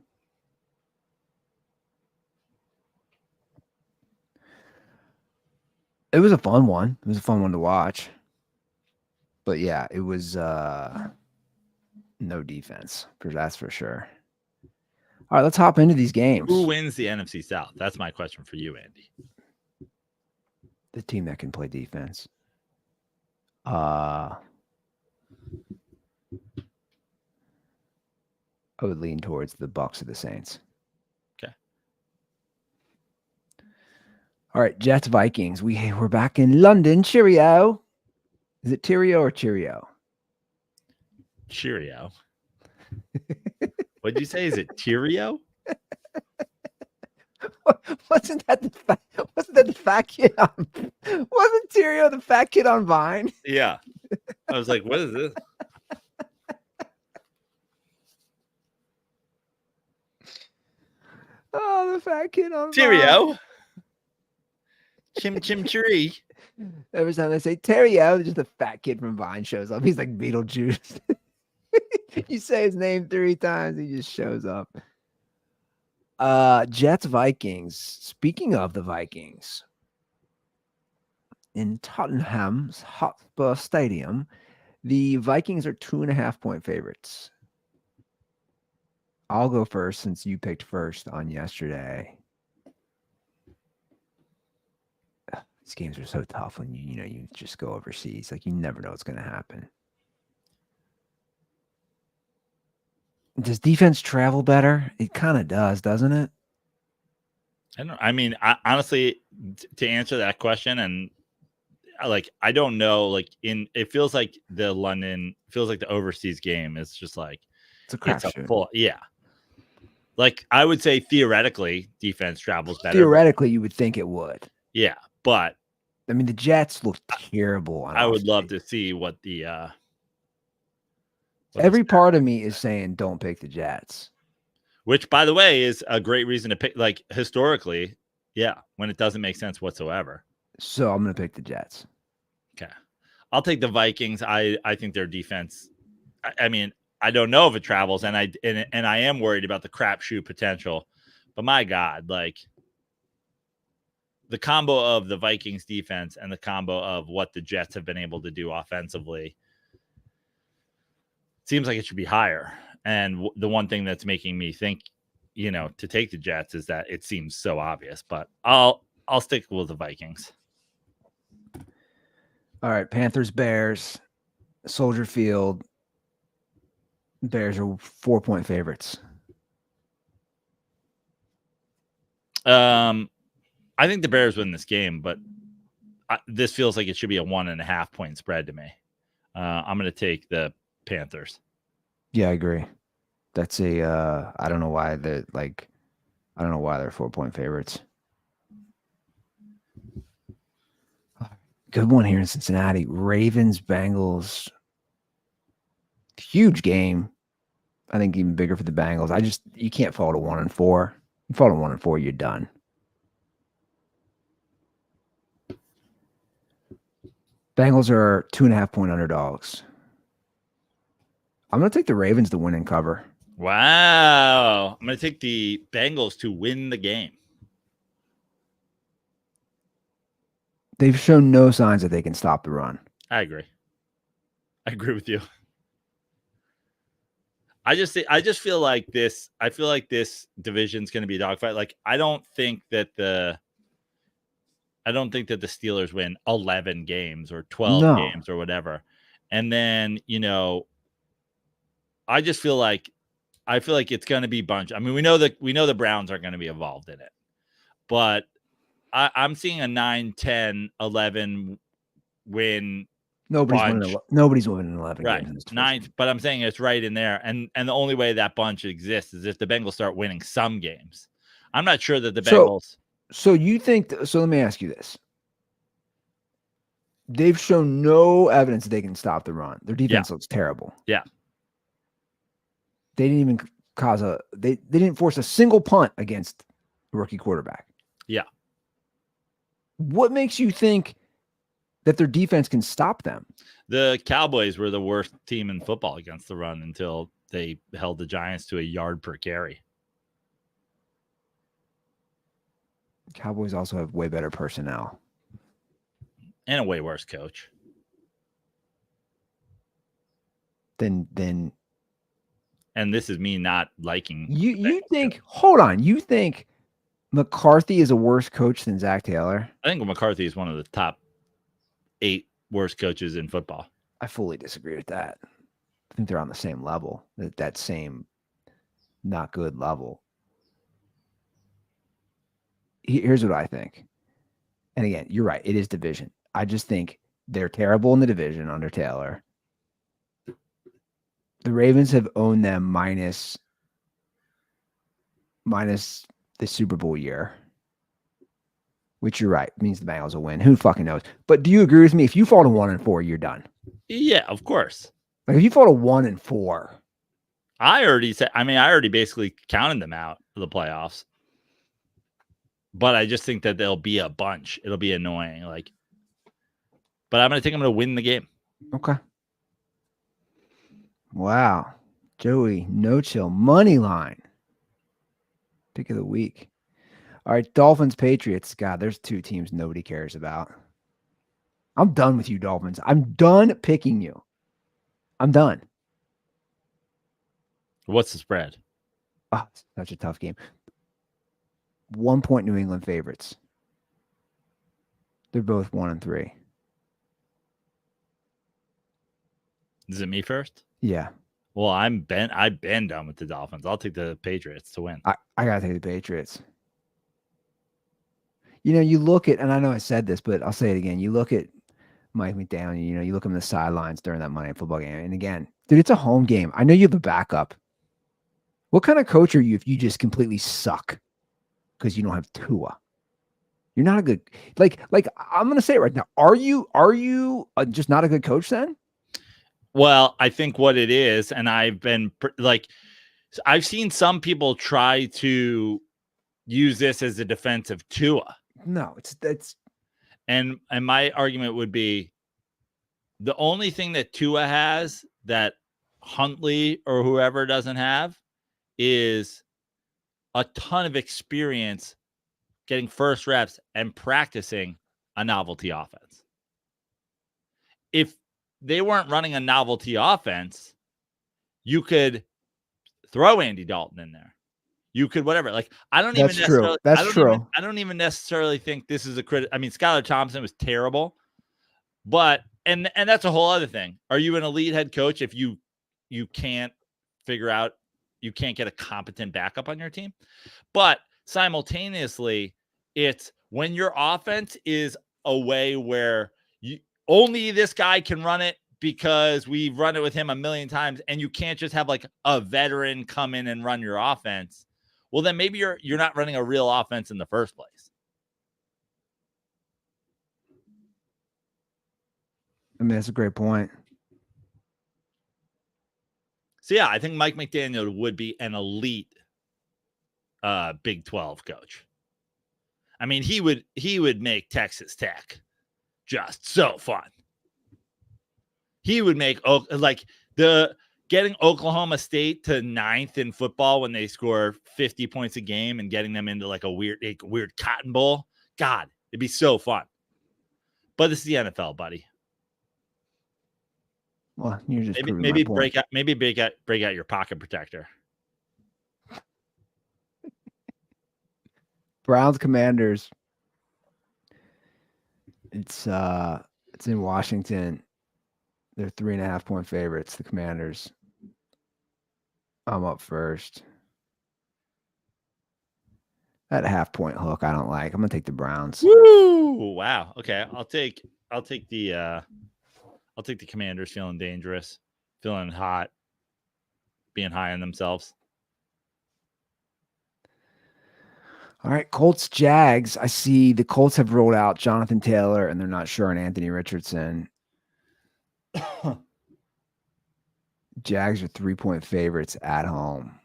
It was a fun one. It was a fun one to watch. But yeah, it was no defense, that's for sure. All right, let's hop into these games. Who wins the NFC South? That's my question for you, Andy. The team that can play defense. I would lean towards the Bucs or the Saints. Okay. All right, Jets Vikings. We're back in London. Cheerio. Is it Tyrio or Cheerio? Cheerio. What'd you say? Is it Tyrio? Wasn't that the fat kid on? Wasn't Tyrio the fat kid on Vine? Yeah. I was like, what is this? Oh, the fat kid on Vine. Tyrio. Chim Tree. Every time they say Tyrio, just a fat kid from Vine shows up. He's like Beetlejuice. You say his name 3 times, he just shows up. Jets Vikings. Speaking of the Vikings, in Tottenham's Hotspur Stadium, the Vikings are 2.5-point favorites. I'll go first since you picked first on yesterday. These games are so tough when you just go overseas. Like, you never know what's going to happen. Does defense travel better? It kind of does, doesn't it? Honestly, to answer that question, and I don't know. It feels like the overseas game is just like it's a crapshoot. Yeah. Like, I would say theoretically, defense travels better. Theoretically, you would think it would. Yeah, but I mean, the Jets look terrible. I would love to see what the. Every part of me is saying don't pick the Jets. Which, by the way, is a great reason to pick. Like, historically, yeah, when it doesn't make sense whatsoever. So I'm going to pick the Jets. Okay, I'll take the Vikings. I think their defense. I mean, I don't know if it travels, and I am worried about the crapshoot potential. But my God, like, the combo of the Vikings defense and the combo of what the Jets have been able to do offensively seems like it should be higher. And the one thing that's making me think, to take the Jets is that it seems so obvious. But I'll stick with the Vikings. All right, Panthers, Bears, Soldier Field. Bears are 4-point favorites. I think the Bears win this game, but this feels like it should be a 1.5-point spread to me. I'm going to take the Panthers. Yeah, I agree. That's I don't know why they're 4-point favorites. Good one here in Cincinnati. Ravens, Bengals. Huge game. I think even bigger for the Bengals. You can't fall to 1-4. You fall to 1-4, you're done. Bengals are 2.5-point underdogs. I'm going to take the Ravens to win and cover. Wow. I'm going to take the Bengals to win the game. They've shown no signs that they can stop the run. I agree with you. I just feel like this. I feel like this division's going to be a dogfight. Like, I don't think that the Steelers win 11 games or 12 games or whatever. And then, I feel like it's going to be bunch. I mean, we know the Browns aren't going to be involved in it, but I'm seeing a 9, 10, 11 win. Nobody's winning 11 right. games. 9, but I'm saying it's right in there. And the only way that bunch exists is if the Bengals start winning some games. I'm not sure that the Bengals. So you think? So let me ask you this: they've shown no evidence that they can stop the run. Their defense looks terrible. Yeah. They didn't even they didn't force a single punt against a rookie quarterback. Yeah. What makes you think that their defense can stop them? The Cowboys were the worst team in football against the run until they held the Giants to a yard per carry. Cowboys also have way better personnel. And a way worse coach. Than and this is me not liking you think hold on, you think McCarthy is a worse coach than Zach Taylor? I think McCarthy is one of the top 8 worst coaches in football. I fully disagree with that. I think they're on the same level, that same not good level. Here's what I think. And again, you're right. It is division. I just think they're terrible in the division under Taylor. The Ravens have owned them minus the Super Bowl year, which you're right, means the Bengals will win. Who fucking knows? But do you agree with me? If you fall to 1-4, you're done. Yeah, of course. Like if you fall to 1-4, I already basically counted them out of the playoffs. But I just think that there'll be a bunch. It'll be annoying. But I'm going to win the game. Okay. Wow. Joey, no chill. Money line. Pick of the week. All right, Dolphins, Patriots. God, there's two teams nobody cares about. I'm done with you, Dolphins. I'm done picking you. I'm done. What's the spread? Oh, such a tough game. 1 point New England favorites. They're both 1-3. Is it me first? Yeah. Well, I've been done with the Dolphins. I'll take the Patriots to win. I gotta take the Patriots. You know, you look at, and I know I said this, but I'll say it again. You look at Mike McDaniel, you know, you look at him on the sidelines during that Monday Night Football game. And again, dude, it's a home game. I know you have a backup. What kind of coach are you if you just completely suck because you don't have Tua? You're not a good, like I'm gonna say it right now. Are you just not a good coach then? Well, I think what it is, and I've been like, I've seen some people try to use this as a defense of Tua. No, it's and my argument would be the only thing that Tua has that Huntley or whoever doesn't have is a ton of experience getting first reps and practicing a novelty offense. If they weren't running a novelty offense, you could throw Andy Dalton in there. You could whatever. Like I don't even necessarily. That's true. I don't even necessarily think this is a credit. I mean, Skylar Thompson was terrible, but and that's a whole other thing. Are you an elite head coach if you can't figure out, you can't get a competent backup on your team? But simultaneously, it's when your offense is a way where only this guy can run it because we've run it with him a million times, and you can't just have like a veteran come in and run your offense. Well, then maybe you're not running a real offense in the first place. I mean, that's a great point. So yeah, I think Mike McDaniel would be an elite Big 12 coach. I mean, he would make Texas Tech just so fun. He would make getting Oklahoma State to 9th in football when they score 50 points a game and getting them into like a weird Cotton Bowl. God, it'd be so fun. But this is the NFL, buddy. Well, you're just maybe break out your pocket protector. Browns Commanders. It's in Washington. They're 3.5 point favorites. The Commanders. I'm up first. That half point hook I don't like. I'm gonna take the Browns. Woo! Wow. Okay, I'll take the Commanders. Feeling dangerous, feeling hot, being high on themselves. All right, Colts Jags. I see the Colts have rolled out Jonathan Taylor, and they're not sure on Anthony Richardson. Jags are 3-point favorites at home.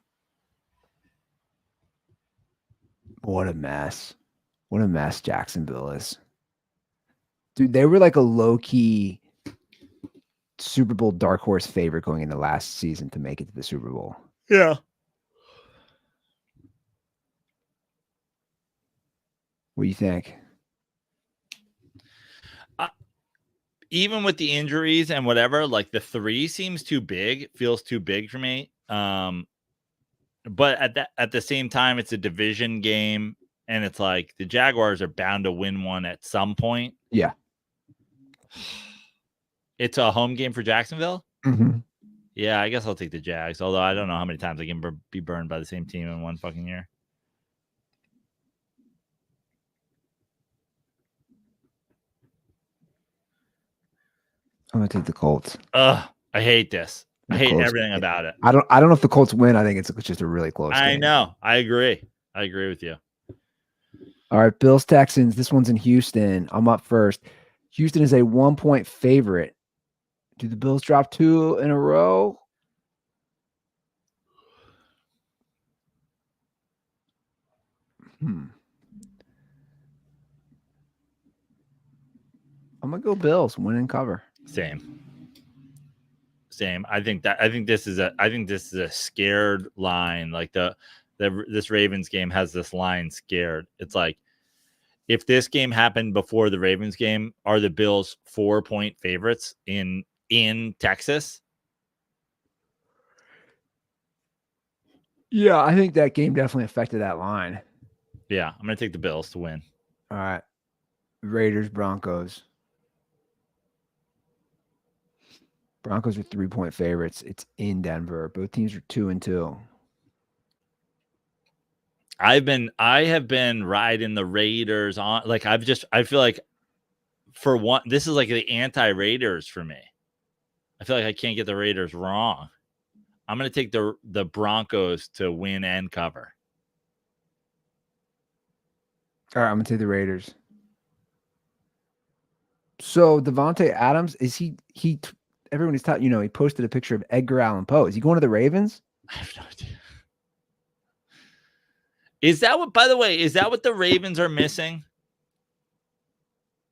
What a mess. What a mess Jacksonville is. Dude, they were like a low-key Super Bowl dark horse favorite going into last season to make it to the Super Bowl. Yeah. What do you think? Even with the injuries and whatever, like the 3 seems too big, feels too big for me. But at the same time, it's a division game, and it's like the Jaguars are bound to win one at some point. Yeah. It's a home game for Jacksonville. Mm-hmm. Yeah, I guess I'll take the Jags, although I don't know how many times I can be burned by the same team in one fucking year. I'm gonna take the Colts. Ugh, I hate this. I hate Colts. everything about it. I don't know if the Colts win. I think it's just a really close game. I know. I agree with you. All right, Bills Texans. This one's in Houston. I'm up first. Houston is a 1-point favorite. Do the Bills drop 2 in a row? I'm gonna go Bills, win and cover. Same. same. I think this is a scared line. Like this Ravens game has this line scared. It's like, if this game happened before the Ravens game, are the Bills 4-point favorites in Texas? Yeah, I think that game definitely affected that line. Yeah, I'm going to take the Bills to win. All right. Raiders, Broncos. Broncos are 3-point favorites. It's in Denver. Both teams are 2-2. I have been riding the Raiders on. Like, I feel like for one, this is like the anti-Raiders for me. I feel like I can't get the Raiders wrong. I'm going to take the Broncos to win and cover. All right, I'm going to take the Raiders. So Devontae Adams, is he everyone is taught, he posted a picture of Edgar Allan Poe. Is he going to the Ravens? I have no idea. Is that what the Ravens are missing?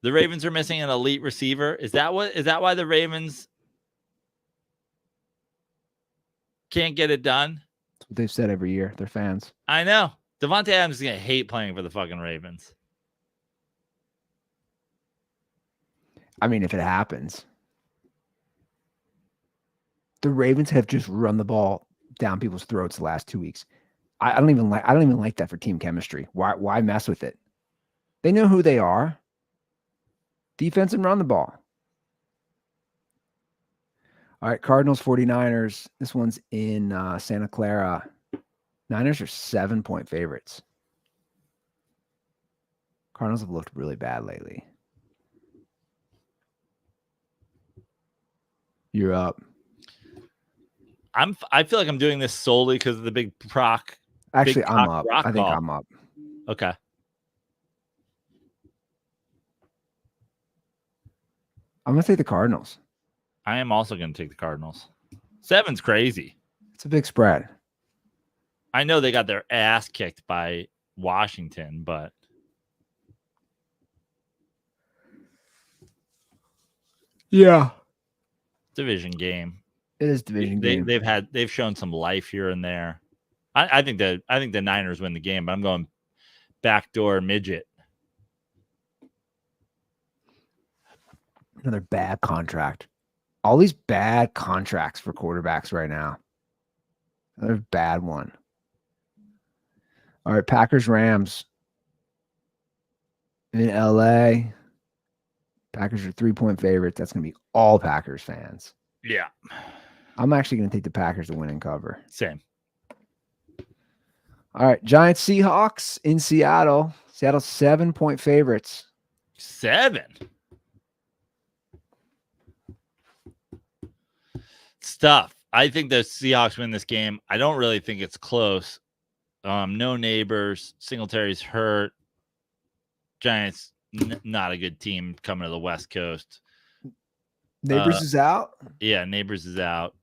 The Ravens are missing an elite receiver. Is that why the Ravens can't get it done? That's what they've said every year. They're fans. I know. Devontae Adams is going to hate playing for the fucking Ravens. I mean, if it happens. The Ravens have just run the ball down people's throats the last 2 weeks. I don't even like that for team chemistry. Why mess with it? They know who they are. Defense and run the ball. All right, Cardinals, 49ers. This one's in Santa Clara. Niners are 7-point favorites. Cardinals have looked really bad lately. You're up. I feel like I'm doing this solely because of the big proc. Actually, I'm up. I think I'm up. Okay. I'm going to take the Cardinals. I am also going to take the Cardinals. 7's crazy. It's a big spread. I know they got their ass kicked by Washington, but yeah, division game. It is division game. They've shown some life here and there. I think the Niners win the game, but I'm going backdoor midget. Another bad contract. All these bad contracts for quarterbacks right now. Another bad one. All right, Packers, Rams in LA. Packers are 3-point favorites. That's going to be all Packers fans. Yeah. I'm actually going to take the Packers to win and cover. Same. All right, Giants, Seahawks in Seattle. Seattle 7-point favorites. 7. Stuff. I think the Seahawks win this game. I don't really think it's close. No neighbors. Singletary's hurt. Giants, not a good team coming to the West Coast. Neighbors is out? Yeah, Neighbors is out.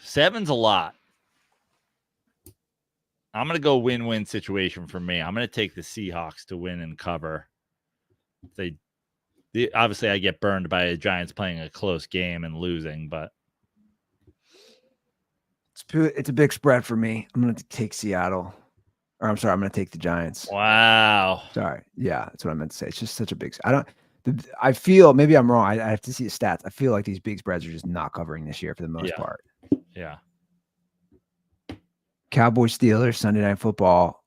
7's a lot. I'm going to go win-win situation for me. I'm going to take the Seahawks to win and cover. Obviously, I get burned by the Giants playing a close game and losing, but it's a big spread for me. I'm going to take Seattle. Or I'm sorry, I'm going to take the Giants. Wow. Sorry. Yeah, that's what I meant to say. It's just such a big. I feel, maybe I'm wrong. I have to see the stats. I feel like these big spreads are just not covering this year for the most part. Yeah. Cowboys, Steelers, Sunday Night Football.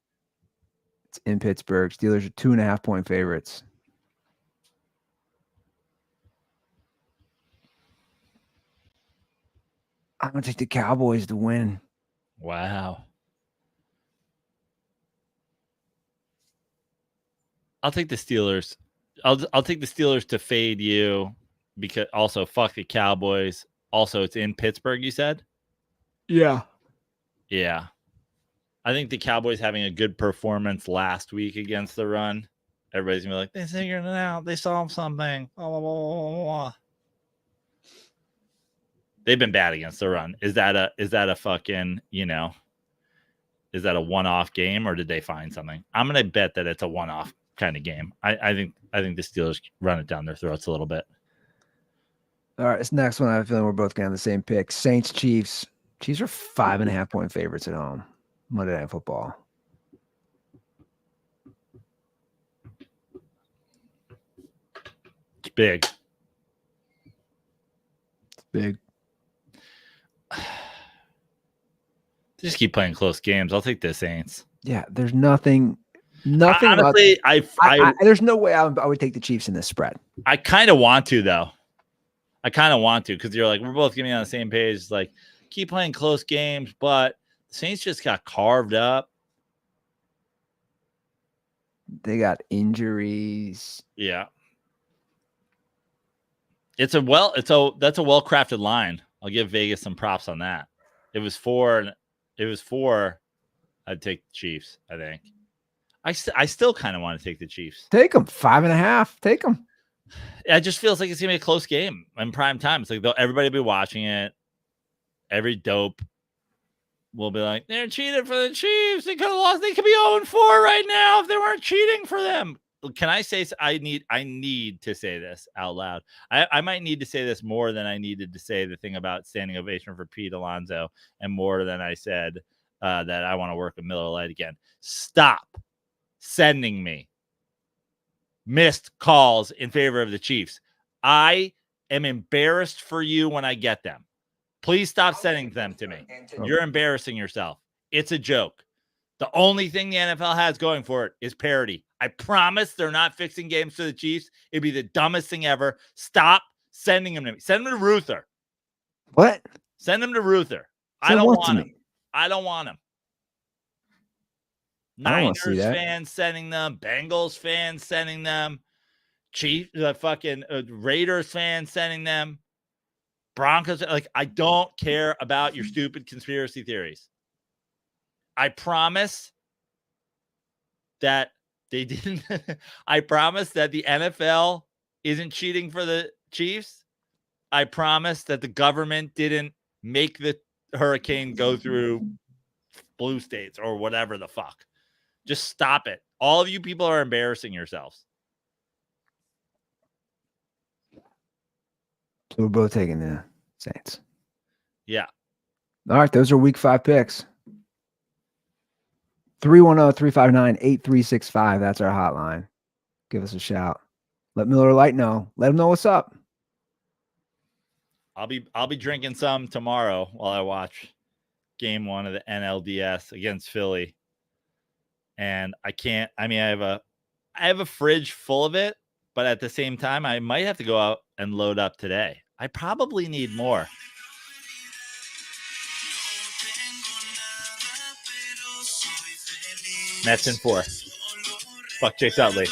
It's in Pittsburgh. Steelers are 2.5-point favorites. I'm going to take the Cowboys to win. Wow. I'll take the Steelers. I'll take the Steelers to fade you because also fuck the Cowboys. Also, it's in Pittsburgh, you said? Yeah. Yeah. I think the Cowboys having a good performance last week against the run. Everybody's going to be like, they figured it out. They solved something. Blah, blah, blah, blah, blah. They've been bad against the run. Is that a fucking, is that a one-off game or did they find something? I'm going to bet that it's a one-off kind of game. I think the Steelers run it down their throats a little bit. All right, this next one, I have a feeling we're both getting the same pick. Saints, Chiefs. Chiefs are 5.5-point favorites at home. Monday Night Football. It's big. It's big. Just keep playing close games. I'll take the Saints. Yeah, there's nothing Honestly, there's no way I would take the Chiefs in this spread. I kind of want to, though. I kind of want to, because you're like, we're both getting on the same page. Like, keep playing close games, but the Saints just got carved up. They got injuries. Yeah. That's a well-crafted line. I'll give Vegas some props on that. It was four. I'd take the Chiefs, I think. I still kind of want to take the Chiefs. Take them 5.5. Take them. It just feels like it's gonna be a close game in prime time. It's like everybody will be watching it. Every dope will be like, they're cheating for the Chiefs. They could have lost. They could be 0-4 right now if they weren't cheating for them. Can I say I need to say this out loud? I might need to say this more than I needed to say the thing about standing ovation for Pete Alonso, and more than I said that I want to work with Miller Lite again. Stop sending me missed calls in favor of the Chiefs. I am embarrassed for you when I get them. Please stop sending them to me. You're embarrassing yourself. It's a joke. The only thing the NFL has going for it is parity. I promise they're not fixing games for the Chiefs. It'd be the dumbest thing ever. Stop sending them to me. Send them to Ruther. What? Send them to Ruther. I don't want them. I don't want them. Niners fans sending them, Bengals fans sending them, Raiders fans sending them, Broncos. Like, I don't care about your stupid conspiracy theories. I promise that they didn't. I promise that the NFL isn't cheating for the Chiefs. I promise that the government didn't make the hurricane go through blue states or whatever the fuck. Just stop it. All of you people are embarrassing yourselves. So we're both taking the Saints. Yeah. All right. Those are week 5 picks. 310-359-8365. That's our hotline. Give us a shout. Let Miller Lite know. Let him know what's up. I'll be drinking some tomorrow while I watch game 1 of the NLDS against Philly. And I have a fridge full of it, but at the same time, I might have to go out and load up today. I probably need more. Mets in 4. Fuck Chase Utley.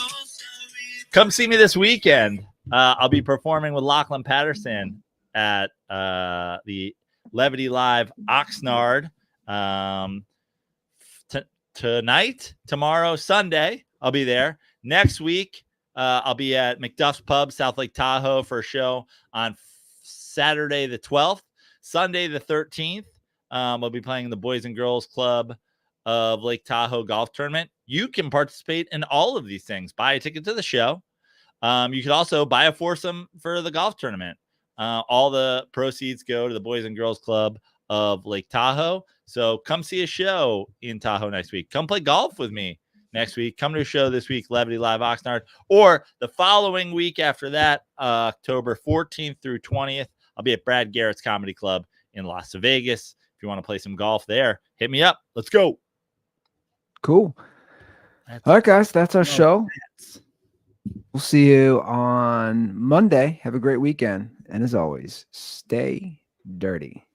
Come see me this weekend. I'll be performing with Lachlan Patterson at the Levity Live Oxnard. Tomorrow, Sunday, I'll be there. Next week, I'll be at McDuff's Pub, South Lake Tahoe, for a show on Saturday the 12th. Sunday the 13th, I'll be playing the Boys and Girls Club of Lake Tahoe Golf Tournament. You can participate in all of these things. Buy a ticket to the show. You could also buy a foursome for the golf tournament. All the proceeds go to the Boys and Girls Club of Lake Tahoe. So come see a show in Tahoe next week. Come play golf with me next week. Come to a show this week, Levity Live Oxnard, or the following week after that, October 14th through 20th. I'll be at Brad Garrett's Comedy Club in Las Vegas. If you want to play some golf there, hit me up. Let's go. Cool. All right, guys, that's our show. We'll see you on Monday. Have a great weekend. And as always, stay dirty.